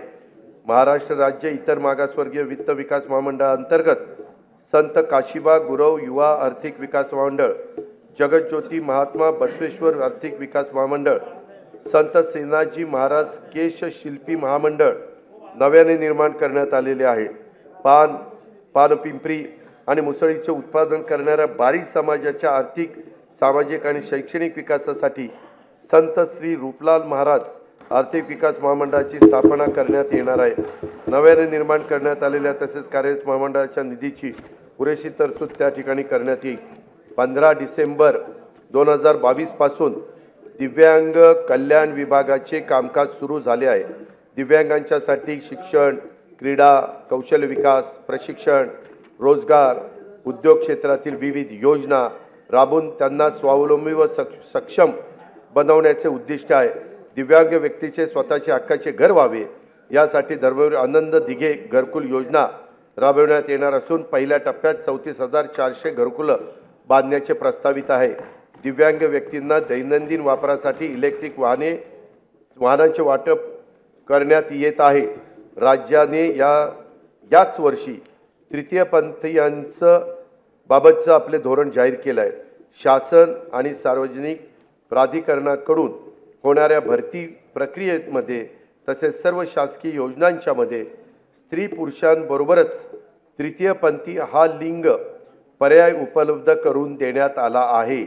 महाराष्ट्र राज्य इतर मागासवर्गीय वित्त विकास महामंडळांतर्गत संत काशीबा गुरव युवा आर्थिक विकास महामंडळ, जगज्योती महात्मा बसवेश्वर आर्थिक विकास महामंडळ, संत सेनाजी महाराज केश शिल्पी महामंडळ नव्याने निर्माण करण्यात आलेले आहे। पानपिंपरी आणि मुसळीचे उत्पादन करणाऱ्या बारी समाजाच्या आर्थिक, सामाजिक आणि शैक्षणिक विकासासाठी संत श्री रूपलाल महाराज आर्थिक विकास महामंडळाची स्थापना करण्यात येणार आहे। नव्याने निर्माण करण्यात आलेल्या तसेच कार्यरत महामंडळाच्या निधीची पुरेशी तरतूद त्या ठिकाणी करण्यात येईल। 15 डिसेंबर 2022 पासून दिव्यांग कल्याण विभागाचे कामकाज सुरू झाले आहे। दिव्यांगांच्यासाठी शिक्षण, क्रीडा, कौशल्य विकास, प्रशिक्षण, रोजगार, उद्योग क्षेत्रातील विविध योजना राबवून त्यांना स्वावलंबी व सक्षम बनवण्याचे उद्दिष्ट आहे। दिव्यांग व्यक्तीचे स्वतःचे हक्काचे घर व्हावे यासाठी धर्मवीर आनंद दिघे घरकुल योजना राबवण्यात येणार असून पहिल्या टप्प्यात 34,400 घरकुलं बांधण्याचे प्रस्तावित आहे। दिव्यांग व्यक्तींना दैनंदिन वापरासाठी इलेक्ट्रिक वाहनांचे वाटप करण्यात येत आहे। राज्याने याच वर्षी तृतीयपंथीयांचं बाबतचं आपले धोरण जाहीर केलं आहे। शासन आणि सार्वजनिक प्राधिकरणाकडून होणाऱ्या भरती प्रक्रियेमध्ये तसेच सर्व शासकीय योजनांच्या मध्ये स्त्री पुरुषांबरोबरच तृतीयपंथी हा लिंग पर्याय उपलब्ध करून देण्यात आला आहे।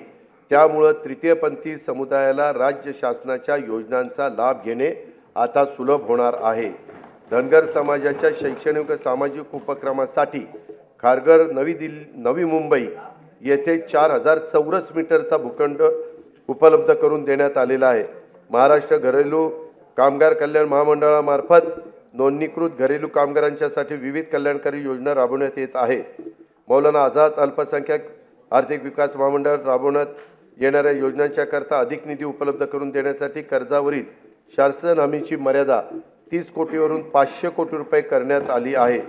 त्यामुळे तृतीयपंथी समुदायाला राज्य शासनाच्या योजनांचा लाभ घेणे आता सुलभ होणार आहे। धनगर समाजाच्या शैक्षणिक व सामाजिक उपक्रमासाठी खारघर नवी मुंबई येथे 4000 चौरस मीटरचा भूखंड उपलब्ध करून देण्यात आलेला आहे। महाराष्ट्र घरेलू कामगार कल्याण महामंडळामार्फत नोंदणीकृत घरेलू कामगारांच्यासाठी विविध कल्याणकारी योजना राबवण्यात येत आहे। मौलाना आझाद अल्पसंख्याक आर्थिक विकास महामंडळ राबवण्यात येणाऱ्या योजनांच्या करता अधिक निधी उपलब्ध करून देण्यासाठी कर्जावरील शासन हमीची मर्यादा 30 कोटीवरून 500 कोटी रुपये करण्यात आली आहे.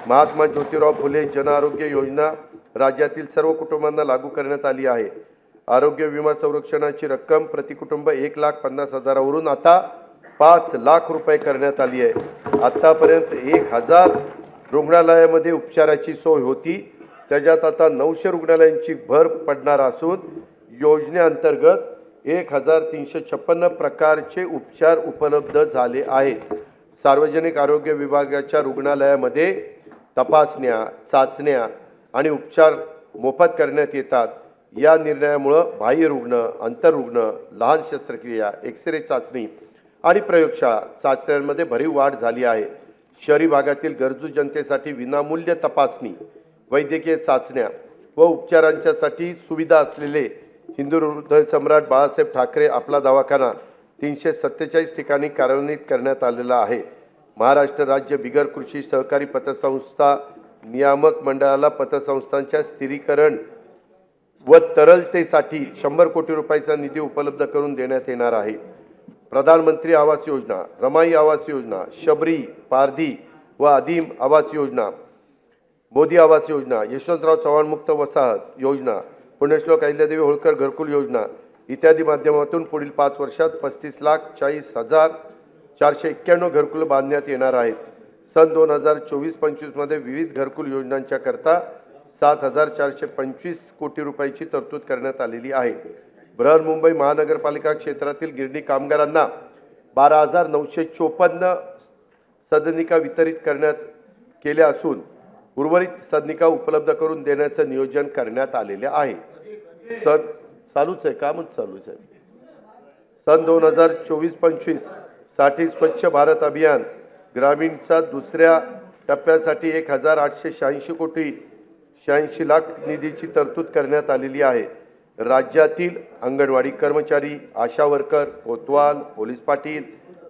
महात्मा ज्योतिराव फुले जन आरोग्य योजना राज्यातील सर्व कुटुंबांना लागू करण्यात आली आहे. आरोग्य विमा संरक्षणाची रक्कम प्रति कुटुंब 1,50,000 वरून आता 5 लाख रुपये करण्यात आली आहे. आतापर्यंत 1000 रुग्णालयामध्ये उपचाराची सोय होती, त्याच्यात आता 900 रुग्णालयांची भर पडणार असून योजनेअंतर्गत 1356 प्रकारचे उपचार उपलब्ध झाले आहेत. सार्वजनिक आरोग्य विभागाच्या रुग्णालयामध्ये तपासण्या, चाचण्या आणि उपचार मोफत करण्यात येतात. या निर्णयामुळे बाह्य रुग्ण, आंतररुग्ण, लहान शस्त्रक्रिया, एक्सरे चाचणी आणि प्रयोगशाळा चाचण्यांमध्ये भरीव वाढ झाली आहे. शहरी भागातील गरजू जनतेसाठी विनामूल्य तपासणी, वैद्यकीय चाचण्या व उपचारांच्यासाठी सुविधा असलेले हिंदू हृदय सम्राट बाळासाहेब ठाकरे आपला दवाखाना 347 ठिकाणी कार्यान्वित करण्यात आलेला आहे. महाराष्ट्र राज्य बिगर कृषी सहकारी पतसंस्था नियामक मंडळाला पतसंस्थांच्या स्थिरीकरण व तरलतेसाठी 100 कोटी रुपयाचा निधी उपलब्ध करून देण्यात येणार आहे. प्रधानमंत्री आवास योजना, रमाई आवास योजना, शबरी, पारधी व आदिम आवास योजना, मोदी आवास योजना, यशवंतराव चव्हाण मुक्त वसाहत योजना, पुण्यश्लोक अहिल्यादेवी होळकर घरकुल योजना इत्यादी माध्यमातून पुढील 5 वर्षात 35,40,491 घरकुल बांधण्यात येणार आहेत. सन 2024-25 मध्ये विविध घरकुल योजनांच्या करता 7,425 कोटी रुपयाची तरतूद करण्यात आलेली आहे. बृहन्मुंबई महानगरपालिका क्षेत्रातील गिरणी कामगारांना 12,954 सदनिका वितरित करण्यात केल्या असून उर्वरित सदनिका उपलब्ध करून देण्याचं नियोजन करण्यात आलेले आहे. चालूच आहे, कामच चालूच आहे. सन 2024-25 साठी स्वच्छ भारत अभियान ग्रामीणचा दुसऱ्या टप्प्यासाठी 1,886 कोटी 86 लाख निधीची तरतूद करण्यात आलेली आहे. राज्यातील अंगणवाडी कर्मचारी, आशा वर्कर, कोतवाल, पोलीस पाटील,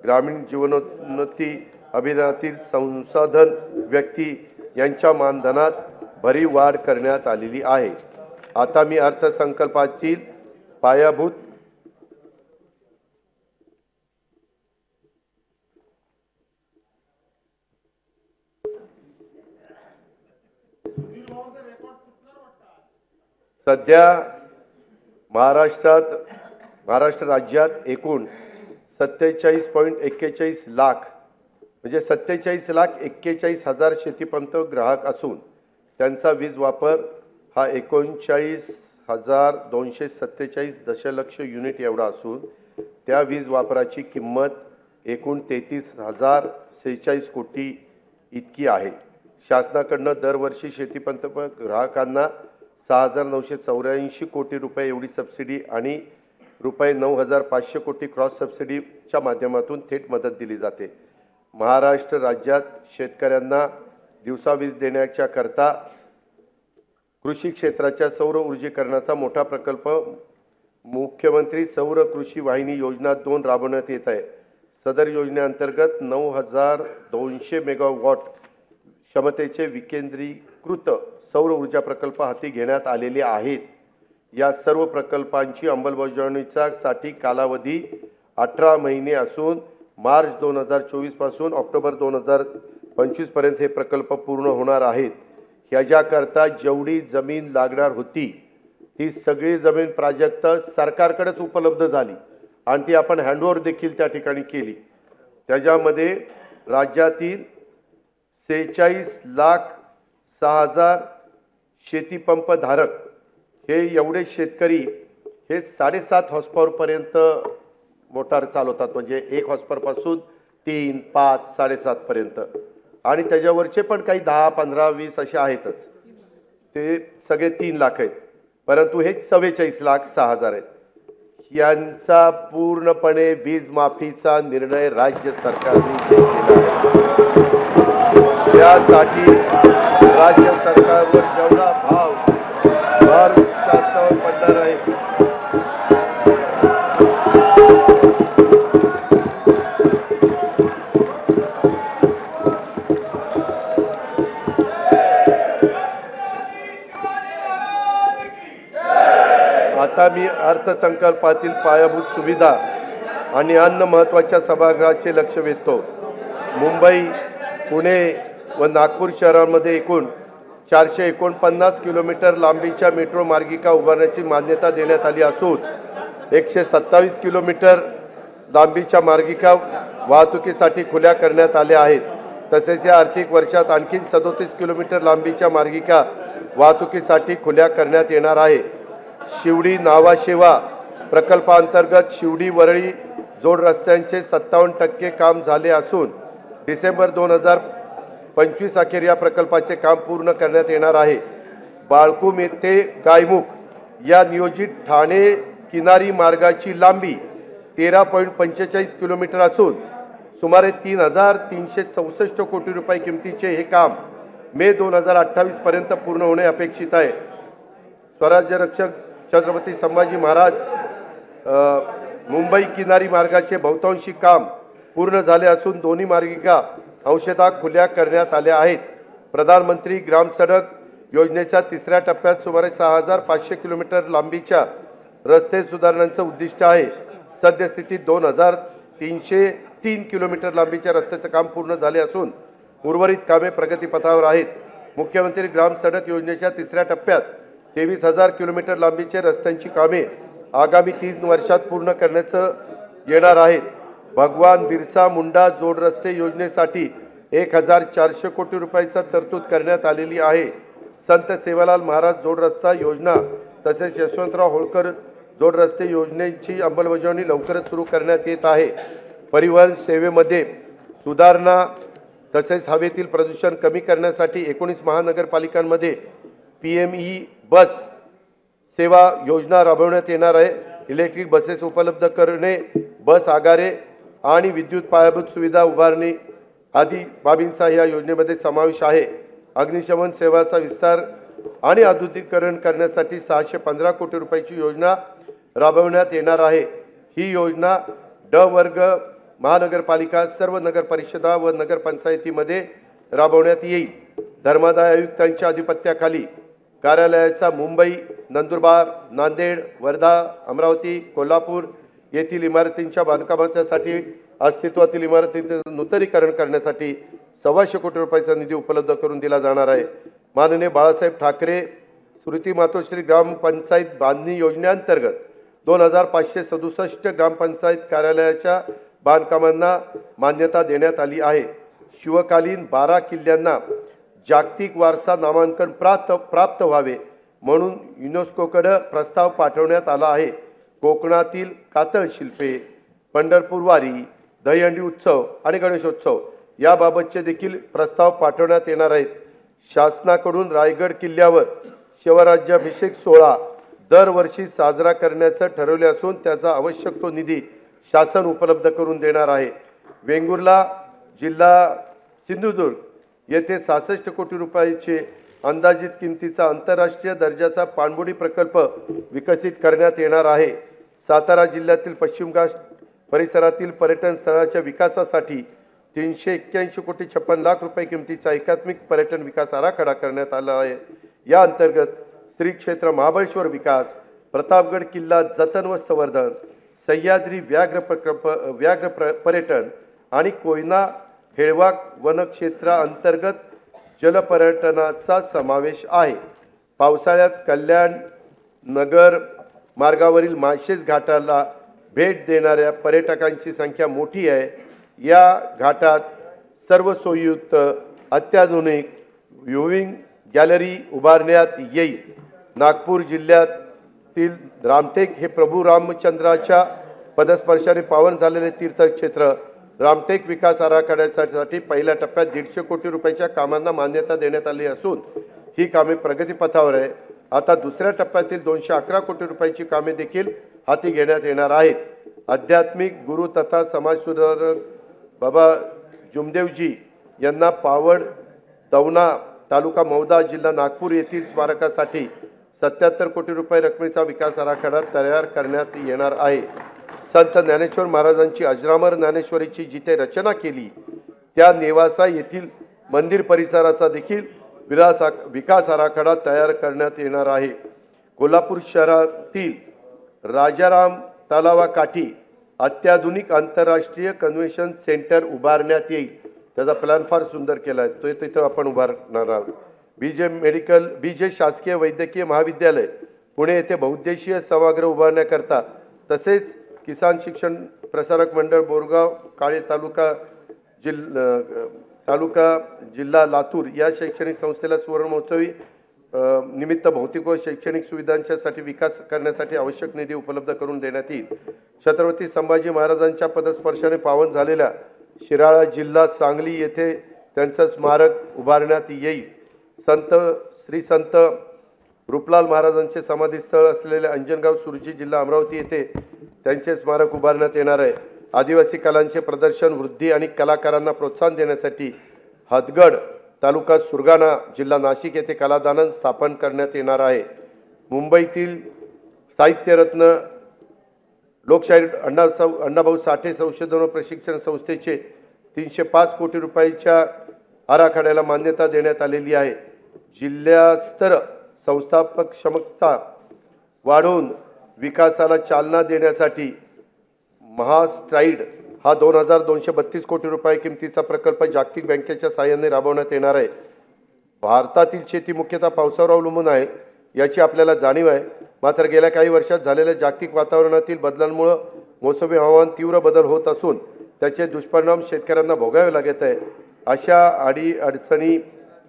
ग्रामीण जीवनोन्नती अभियानातील संसाधन व्यक्ती यांच्या मानधनात भरीव वाढ करण्यात आलेली आहे. आता मी अर्थसंकल्पातील पायाभूत सध्या महाराष्ट्र राज्यात एकूण 47.41 लाख म्हणजे 47,41,000 शेतीपंप ग्राहक असून त्यांचा वीज वापर हा 39,247 दशलक्ष युनिट एवढा असून त्या वीज वापराची किंमत एकूण 33,046 कोटी इतकी आहे. शासनाकडून दरवर्षी शेतीपंप ग्राहकांना 6,984 कोटी रुपये एवढी सबसिडी आणि रुपये 9,500 कोटी क्रॉस सबसिडीच्या माध्यमातून थेट मदत दिली जाते. महाराष्ट्र राज्यात शेतकऱ्यांना दिवसा वीज देण्याच्या करता कृषी क्षेत्राच्या सौर ऊर्जीकरणाचा मोठा प्रकल्प मुख्यमंत्री सौर कृषी वाहिनी योजना 2 राबवण्यात येत आहे. सदर योजनेअंतर्गत 9,200 मेगावॉट क्षमतेचे विकेंद्रीकृत सौर ऊर्जा प्रकल्प हाती घेण्यात आलेले आहेत. या सर्व प्रकल्पांची अंमलबजावणीचा साठी कालावधी 18 महिने असून मार्च 2024 पासून ऑक्टोबर 2025 पर्यंत हे प्रकल्प पूर्ण होणार आहेत. ह्याच्याकरता जेवढी जमीन लागणार होती ती सगळी जमीन प्राजक्त सरकारकडेच उपलब्ध झाली आणि ती आपण हँडओव्हर देखील त्या ठिकाणी केली. त्याच्यामध्ये राज्यातील 46,06,000 शेतीपंप धारक हे एवढे शेतकरी हे 7.5 हॉर्सपॉवर पर्यंत मोटार चालवतात, म्हणजे 1 हॉर्सपॉवर पासून 3, 5, 7.5 पर्यंत आणि त्याच्यावरचे पण काही 10, 15, 20 असे आहेतच. ते सगळे 3 लाख आहेत, परंतु हे 44,06,000 आहेत. यांचा पूर्णपणे वीज माफीचा निर्णय राज्य सरकारने घेतलेला आहे. त्यासाठी राज्य सरकारवर जेवढा भार शासनावर पडणार आहे आता मी अर्थसंकल्पातील पायाभूत सुविधा आणि अन्य महत्त्वाच्या सभागृहाचे लक्ष वेधतो. मुंबई, पुणे व नागपूर शहरांमध्ये एकूण 449 किलोमीटर लांबीच्या मेट्रो मार्गिका उभारण्याची मान्यता देण्यात आली असून 127 किलोमीटर लांबीच्या मार्गिका वाहतुकीसाठी खुल्या करण्यात आल्या आहेत. तसेच या आर्थिक वर्षात आणखी 37 किलोमीटर लांबीच्या मार्गिका वाहतुकीसाठी खुल्या करण्यात येणार आहे. शिवडी नावाशेवा प्रकल्पांतर्गत शिवडी वरळी जोड रस्त्यांचे 57% काम झाले असून डिसेंबर 2025 अखेर या प्रकल्पाचे काम पूर्ण करण्यात येणार आहे. बाळकूम येथे गायमुख या नियोजित ठाणे किनारी मार्गाची लांबी 13.45 किलोमीटर असून सुमारे 3,364 कोटी रुपये किमतीचे हे काम मे 2028 पर्यंत पूर्ण होणे अपेक्षित आहे. स्वराज्य रक्षक छत्रपती संभाजी महाराज मुंबई किनारी मार्गाचे बहुतांशी काम पूर्ण झाले असून दोन्ही मार्गिका अंशतः खुल्या करण्यात आल्या आहेत. प्रधानमंत्री ग्राम सडक योजनेच्या तिसऱ्या टप्प्यात सुमारे 6,500 किलोमीटर लांबीच्या रस्ते सुधारणांचं उद्दिष्ट आहे. सद्यस्थितीत 2,303 किलोमीटर लांबीच्या रस्त्याचं काम पूर्ण झाले असून उर्वरित कामे प्रगतीपथावर आहेत. मुख्यमंत्री ग्राम सडक योजनेच्या तिसऱ्या टप्प्यात 23,000 किलोमीटर लांबीचे रस्त्यांची कामे आगामी 3 वर्षात पूर्ण करण्याचं येणार आहेत. भगवान बिरसा मुंडा जोड रस्ते योजनेसाठी 1,400 कोटी रुपयाचा तरतूद करण्यात आलेली आहे. संत सेवालाल महाराज जोड रस्ता योजना तसेच यशवंतराव होळकर जोड रस्ते योजनेची अंमलबजावणी लवकरच सुरू करण्यात येत आहे. परिवहन सेवेमध्ये सुधारणा तसेच हवेतील प्रदूषण कमी करण्यासाठी 19 महानगरपालिकांमध्ये PME बस सेवा योजना राबवण्यात येणार आहे. इलेक्ट्रिक बसेस उपलब्ध करणे, बस आगारे आणि विद्युत पायाभूत सुविधा उभारणी आदी बाबींचा या योजनेमध्ये समावेश आहे. अग्निशमन सेवाचा विस्तार आणि आधुनिकीकरण करण्यासाठी 615 कोटी रुपयाची योजना राबवण्यात येणार आहे. ही योजना ड वर्ग महानगरपालिका, सर्व नगर परिषदा व नगरपंचायतीमध्ये राबवण्यात येईल. धर्मादाय आयुक्तांच्या अधिपत्याखाली कार्यालयाचा मुंबई, नंदुरबार, नांदेड, वर्धा, अमरावती, कोल्हापूर येथील इमारतींच्या बांधकामासाठी अस्तित्वातील इमारतींचे नूतनीकरण करण्यासाठी 125 कोटी रुपयाचा निधी उपलब्ध करून दिला जाणार आहे. माननीय बाळासाहेब ठाकरे स्मृती मातोश्री ग्रामपंचायत बांधणी योजनेअंतर्गत 2,567 ग्रामपंचायत कार्यालयाच्या बांधकामांना मान्यता देण्यात आली आहे. शिवकालीन 12 किल्ल्यांना जागतिक वारसा नामांकन प्राप्त व्हावे म्हणून युनेस्कोकडे प्रस्ताव पाठवण्यात आला आहे. कोकणातील कातळ शिल्पे, पंढरपूर वारी, दहीहंडी उत्सव आणि गणेशोत्सव याबाबतचे देखील प्रस्ताव पाठवण्यात येणार आहेत. शासनाकडून रायगड किल्ल्यावर शिवराज्याभिषेक सोहळा दरवर्षी साजरा करण्याचं ठरवले असून त्याचा आवश्यक तो निधी शासन उपलब्ध करून देणार आहे. वेंगुर्ला जिल्हा सिंधुदुर्ग येथे 66 कोटी रुपयाचे अंदाजित किमतीचा आंतरराष्ट्रीय दर्जाचा पाणबुडी प्रकल्प विकसित करण्यात येणार आहे. सातारा जिल्ह्यातील पश्चिम घाट परिसरातील पर्यटन स्थळाच्या विकासासाठी 381 कोटी 56 लाख रुपये किमतीचा एकात्मिक पर्यटन विकास आराखडा करण्यात आला आहे. या अंतर्गत श्री क्षेत्र महाबळेश्वर विकास, प्रतापगड किल्ला जतन व संवर्धन, सह्याद्री व्याघ्र पर्यटन आणि कोयना हेळवाक वनक्षेत्राअंतर्गत जलपर्यटनाचा समावेश आहे. पावसाळ्यात कल्याण नगर मार्गावरील माळशेज घाटाला भेट देणाऱ्या पर्यटकांची संख्या मोठी आहे. या घाटात सर्व सोयीयुक्त अत्याधुनिक व्ह्यूइंग गॅलरी उभारण्यात येईल. नागपूर जिल्ह्यातील रामटेक हे प्रभू रामचंद्राच्या पदस्पर्शाने पावन झालेले तीर्थक्षेत्र रामटेक विकास आराखड्यासाठी पहिल्या टप्प्यात 150 कोटी रुपयाच्या कामांना मान्यता देण्यात आली असून ही कामे प्रगतीपथावर आहे. आता दुसऱ्या टप्प्यातील 211 कोटी रुपयाची कामे देखील हाती घेण्यात येणार आहेत. आध्यात्मिक गुरु तथा समाजसुधारक बाबा जुमदेवजी यांना पावड दौना तालुका मौदा जिल्हा नागपूर येथील स्मारकासाठी 77 कोटी रुपये रकमेचा विकास आराखडा तयार करण्यात येणार आहे. संत ज्ञानेश्वर महाराजांची अजरामर ज्ञानेश्वरीची जिथे रचना केली त्या नेवासा येथील मंदिर परिसराचा देखील विकास आराखडा तयार करण्यात येणार आहे. कोल्हापूर शहरातील राजाराम तलावाकाठी अत्याधुनिक आंतरराष्ट्रीय कन्व्हेन्शन सेंटर उभारण्यात येईल. त्याचा प्लॅन फार सुंदर केला आहे, तो तिथं आपण उभारणार आहोत. बीजे शासकीय वैद्यकीय महाविद्यालय पुणे येथे बहुउद्देशीय सभागृह उभारण्याकरता, तसेच किसान शिक्षण प्रसारक मंडळ बोरगाव काळे तालुका जिल्हा लातूर या शैक्षणिक संस्थेला सुवर्ण महोत्सवी निमित्त भौतिक व शैक्षणिक सुविधांच्यासाठी विकास करण्यासाठी आवश्यक निधी उपलब्ध करून देण्यात येईल. छत्रपती संभाजी महाराजांच्या पदस्पर्शाने पावन झालेल्या शिराळा जिल्हा सांगली येथे त्यांचं स्मारक उभारण्यात येईल. श्री संत रूपलाल महाराजांचे समाधीस्थळ असलेले अंजनगाव सुरजी जिल्हा अमरावती येथे त्यांचे स्मारक उभारण्यात येणार आहे. आदिवासी कलांचे प्रदर्शन वृद्धी आणि कलाकारांना प्रोत्साहन देण्यासाठी हदगड तालुका सुरगाणा जिल्हा नाशिक येथे कलादालन स्थापन करण्यात येणार आहे. मुंबईतील साहित्यरत्न लोकशाहीर अण्णाभाऊ साठे संशोधन व प्रशिक्षण संस्थेचे 305 कोटी रुपयाच्या आराखड्याला मान्यता देण्यात आलेली आहे. जिल्हास्तर संस्थापक क्षमता वाढवून विकासाला चालना देण्यासाठी महास्ट्राईड हा 2232 कोटी रुपये किमतीचा प्रकल्प जागतिक बँकेच्या सहाय्याने राबवण्यात येणार आहे. भारतातील शेती मुख्यतः पावसावर अवलंबून आहे याची आपल्याला जाणीव आहे. मात्र गेल्या काही वर्षात झालेल्या जागतिक वातावरणातील बदलांमुळे मोसमी हवामान तीव्र बदल होत असून त्याचे दुष्परिणाम शेतकऱ्यांना भोगावे लागत आहे. अशा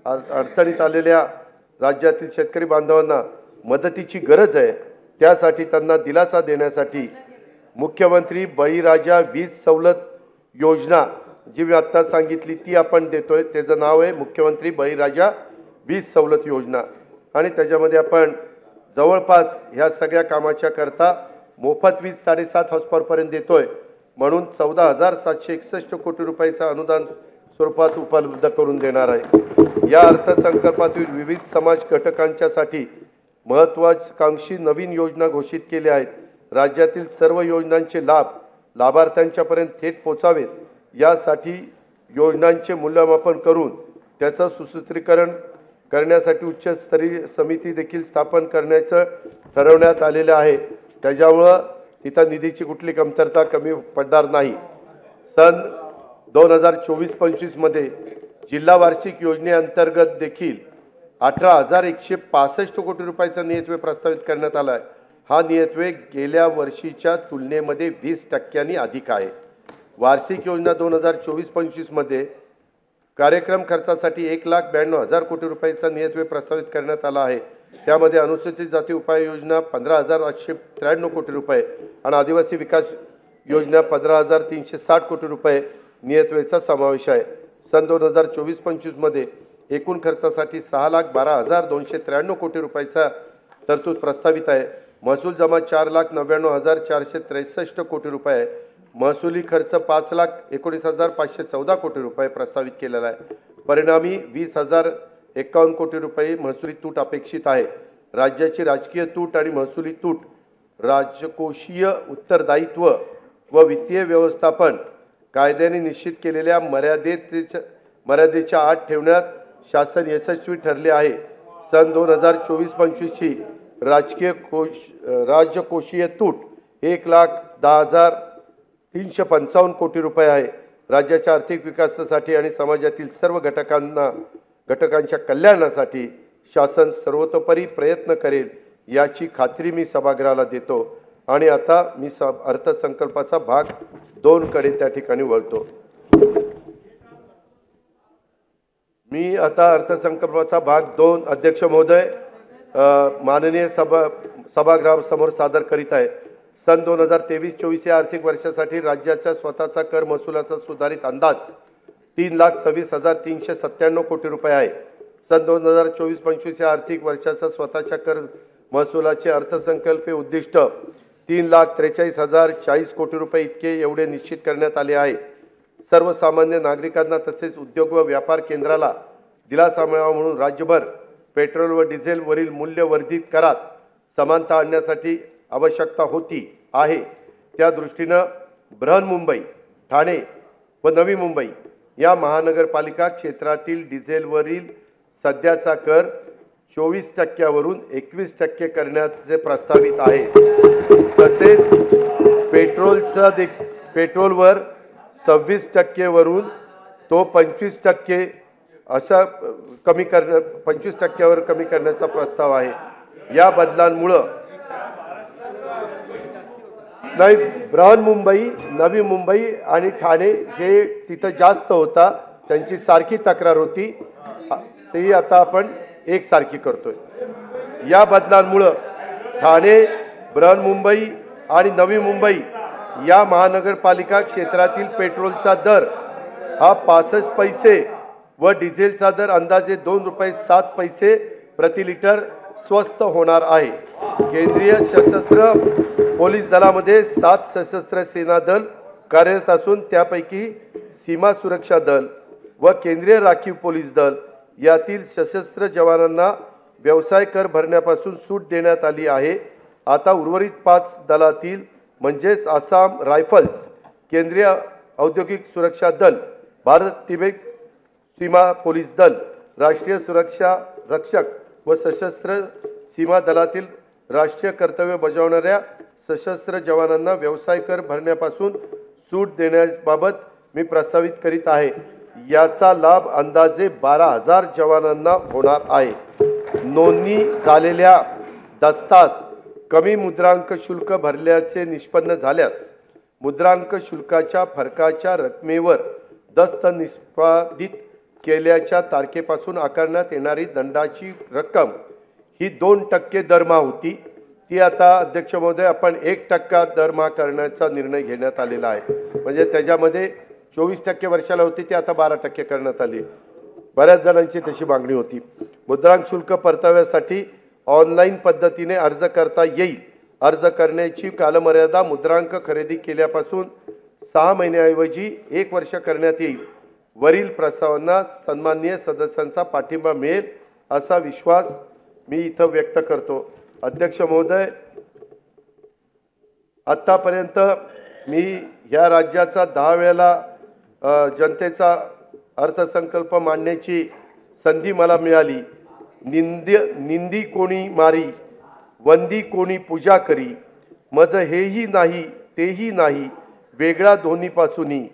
अडचणीत आलेल्या राज्यातील शेतकरी बांधवांना मदतीची गरज आहे. त्यासाठी त्यांना दिलासा देण्यासाठी मुख्यमंत्री बळीराजा वीज सवलत योजना जी मी आत्ता सांगितली ती आपण देतोय. त्याचं नाव आहे मुख्यमंत्री बळीराजा वीज सवलत योजना. आणि त्याच्यामध्ये आपण जवळपास ह्या सगळ्या कामाच्या करता मोफत वीज 7.5 हॉर्सपावरपर्यंत देतोय. म्हणून 14,761 कोटी रुपयाचं अनुदान स्वरूपात उपलब्ध करून देणार आहे. या अर्थसंकल्पातील विविध समाज घटकांच्यासाठी महत्त्वाकांक्षी नवीन योजना घोषित केल्या आहेत. राज्यातील सर्व योजनांचे लाभ लाभार्थ्यांच्यापर्यंत थेट पोचावेत यासाठी योजनांचे मूल्यमापन करून त्याचं सुसूत्रीकरण करण्यासाठी उच्चस्तरीय समिती देखील स्थापन करण्याचं ठरवण्यात आलेलं आहे. त्याच्यामुळं तिथं निधीची कुठली कमतरता कमी पडणार नाही. सन 2024-25 मध्ये जिल्हा वार्षिक योजनेअंतर्गत देखील 18,165 कोटी रुपयाचा नियतव्यय प्रस्तावित करण्यात आला आहे. हा नियतव्यय गेल्या वर्षीच्या तुलनेमध्ये 20% अधिक आहे. वार्षिक योजना 2024-25 मध्ये कार्यक्रम खर्चासाठी 1,92,000 कोटी रुपयाचा नियतव्यय प्रस्तावित करण्यात आला आहे. त्यामध्ये अनुसूचित जाती उपाय योजना 15,893 कोटी रुपये आणि आदिवासी विकास योजना 15,360 कोटी रुपये नियतव्ययाचा समावेश आहे. सन 2024-25 मध्ये एकूण खर्चासाठी 6,12,293 कोटी रुपयाचा तरतूद प्रस्तावित आहे. महसूल जमा 4,99,463 कोटी रुपये, महसुली खर्च 5,19,514 कोटी रुपये प्रस्तावित केलेला आहे. परिणामी 20,051 कोटी रुपये महसुली तूट अपेक्षित आहे. राज्याची राजकीय तूट आणि महसुली तूट, राजकोषीय उत्तरदायित्व व वित्तीय व्यवस्थापन कायद्याने निश्चित केलेल्या मर्यादेच्या आत ठेवण्यात शासन यशस्वी ठरले आहे. सन 2024-25 ची राजकोषीय तूट 1,10,355 कोटी रुपये आहे. राज्याच्या आर्थिक विकासासाठी आणि समाजातील सर्व घटकांच्या कल्याणासाठी शासन सर्वतोपरी प्रयत्न करेल याची खात्री मी सभागृहाला देतो. आणि आता मी अर्थसंकल्पाचा भाग 2 कडे त्या ठिकाणी वळतो. मी आता अर्थसंकल्पाचा भाग 2 अध्यक्ष महोदय माननीय सभागृहासमोर सादर करीत आहे. सन 2023-24 या आर्थिक वर्षासाठी राज्याच्या स्वतःचा कर महसुलाचा सुधारित अंदाज 3,26,397 कोटी रुपये आहे. सन 2024-25 या आर्थिक वर्षाचा स्वतःच्या कर महसुलाचे अर्थसंकल्पीय उद्दिष्ट 3,43,040 कोटी रुपये इतके एवढे निश्चित करण्यात आले आहे. सर्वसामान्य नागरिकांना तसेच उद्योग व व्यापार केंद्राला दिलासा मिळावा म्हणून राज्यभर पेट्रोल व डिझेलवरील मूल्यवर्धित करात समानता आणण्यासाठी आवश्यकता होती आहे. त्या दृष्टीनं बृहन्मुंबई, ठाणे व नवी मुंबई या महानगरपालिका क्षेत्रातील डिझेलवरील सध्याचा कर 24% 21% करण्याचे प्रस्तावित आहे। तसेच पेट्रोलवर 26% वरून तो 25% असा 25%वर कमी करण्याचा प्रस्ताव आहे। या बदलांमुळे नाही, बृहन्मुंबई, नवी मुंबई आणि ठाणे हे तिथं जास्त होता, त्यांची सारखी तक्रार होती, ती आता आपण एकसारखी करतोय। या बदलांमुळे ठाणे, बृहन्मुंबई आणि नवी मुंबई या महानगरपालिका क्षेत्रातील पेट्रोलचा दर हा 65 पैसे व डिझेलचा दर अंदाजे 2 रुपये 7 पैसे प्रति लिटर स्वस्त होणार आहे। केंद्रीय सशस्त्र पोलीस दलामध्ये 7 सशस्त्र सेना दल कार्यरत असून त्यापैकी सीमा सुरक्षा दल व केंद्रीय राखीव पोलीस दल यातील सशस्त्र जवानांना व्यवसाय कर भरण्यापासून सूट देण्यात आली आहे। आता उर्वरित 5 दलातील म्हणजेच आसाम रायफल्स, केंद्रीय औद्योगिक सुरक्षा दल, भारत तिबेट सीमा पोलीस दल, राष्ट्रीय सुरक्षा रक्षक व सशस्त्र सीमा दलातील राष्ट्रीय कर्तव्य बजावणाऱ्या सशस्त्र जवानांना व्यवसाय कर भरण्यापासून सूट देण्याबाबत मी प्रस्तावित करीत आहे। याचा लाभ अंदाजे 12,000 जवानांना होणार आहे। नोंदणी झालेल्या दस्तास कमी मुद्रांक शुल्क भरल्याचे निष्पन्न झाल्यास मुद्रांक शुल्काच्या फरकाच्या रकमेवर दस्त निष्पादित केल्याच्या तारखेपासून आकारण्यात येणारी दंडाची रक्कम ही 2% दरमहा होती, ती आता अध्यक्ष महोदय आपण 1% दरमहा करण्याचा निर्णय घेण्यात आलेला आहे। म्हणजे त्याच्यामध्ये 24% वर्षाला होती, ती आता 12% करण्यात आली। बऱ्याच जणांची तशी मागणी होती। मुद्रांक शुल्क परताव्यासाठी ऑनलाईन पद्धतीने अर्ज करता येईल। अर्ज करण्याची कालमर्यादा मुद्रांक खरेदी केल्यापासून 6 महिन्याऐवजी 1 वर्ष करण्यात येईल। वरील प्रस्तावांना सन्माननीय सदस्यांचा पाठिंबा मिळेल असा विश्वास मी इथं व्यक्त करतो। अध्यक्ष महोदय, आतापर्यंत मी या राज्याचा 10 वेळेला जनतेचा अर्थसंकल्प मांडण्याची संधी मला मिळाली। निंदी कोणी मारी, वंदी कोणी पूजा करी, मज हेही नाही तेही नाही, वेगळा दोन्हीपासूनही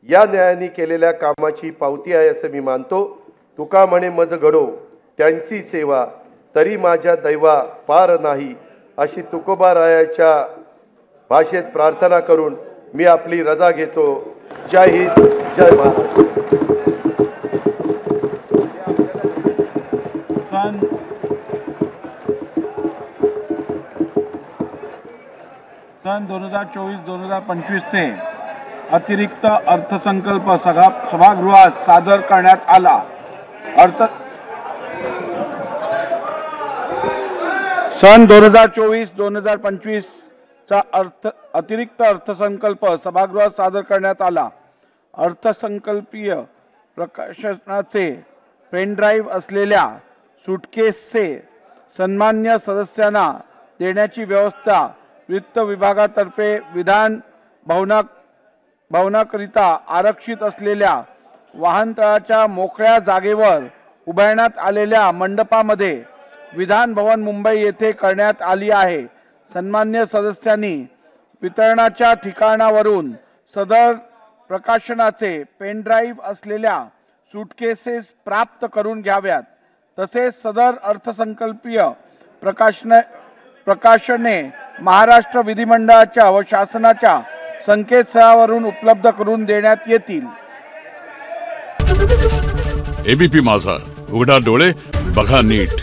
या न्यायाने केलेल्या कामाची पावती आहे असं मी मानतो। तुका म्हणे मज घडो त्यांची सेवा, तरी माझ्या दैवा पार नाही, अशी तुकोबारायाच्या भाषेत प्रार्थना करून मी आपली रजा घेतो। जय हिंद, जय महाराष्ट्र। सन 2024-2025 चे अतिरिक्त अर्थसंकल्प सभागृहात सादर करण्यात आला। सन 2024-2025 चा अतिरिक्त अर्थसंकल्प सभागृहात सादर करण्यात आला। अर्थसंकल्पीय प्रकाशनाचे पेनड्राईव्ह असलेल्या सुटकेसचे सन्मान्य सदस्यांना देण्याची व्यवस्था वित्त विभागातर्फे विधान भवनाकरिता आरक्षित असलेल्या वाहनतळाच्या मोकळ्या जागेवर उभारण्यात आलेल्या मंडपामध्ये विधान भवन मुंबई येथे करण्यात आली आहे। सन्मान्य सदस्यांनी वितरणाच्या ठिकाणावरून सदर प्रकाशनाचे पेनड्राईव्ह असलेल्या सूटकेसेस प्राप्त करून घ्याव्यात। तसेच सदर अर्थसंकल्पीय प्रकाशने महाराष्ट्र विधिमंडळाच्या व शासनाच्या संकेतस्थळावरून उपलब्ध करून देण्यात येतील। एबीपी माझा, उघडा डोळे बघा नीट।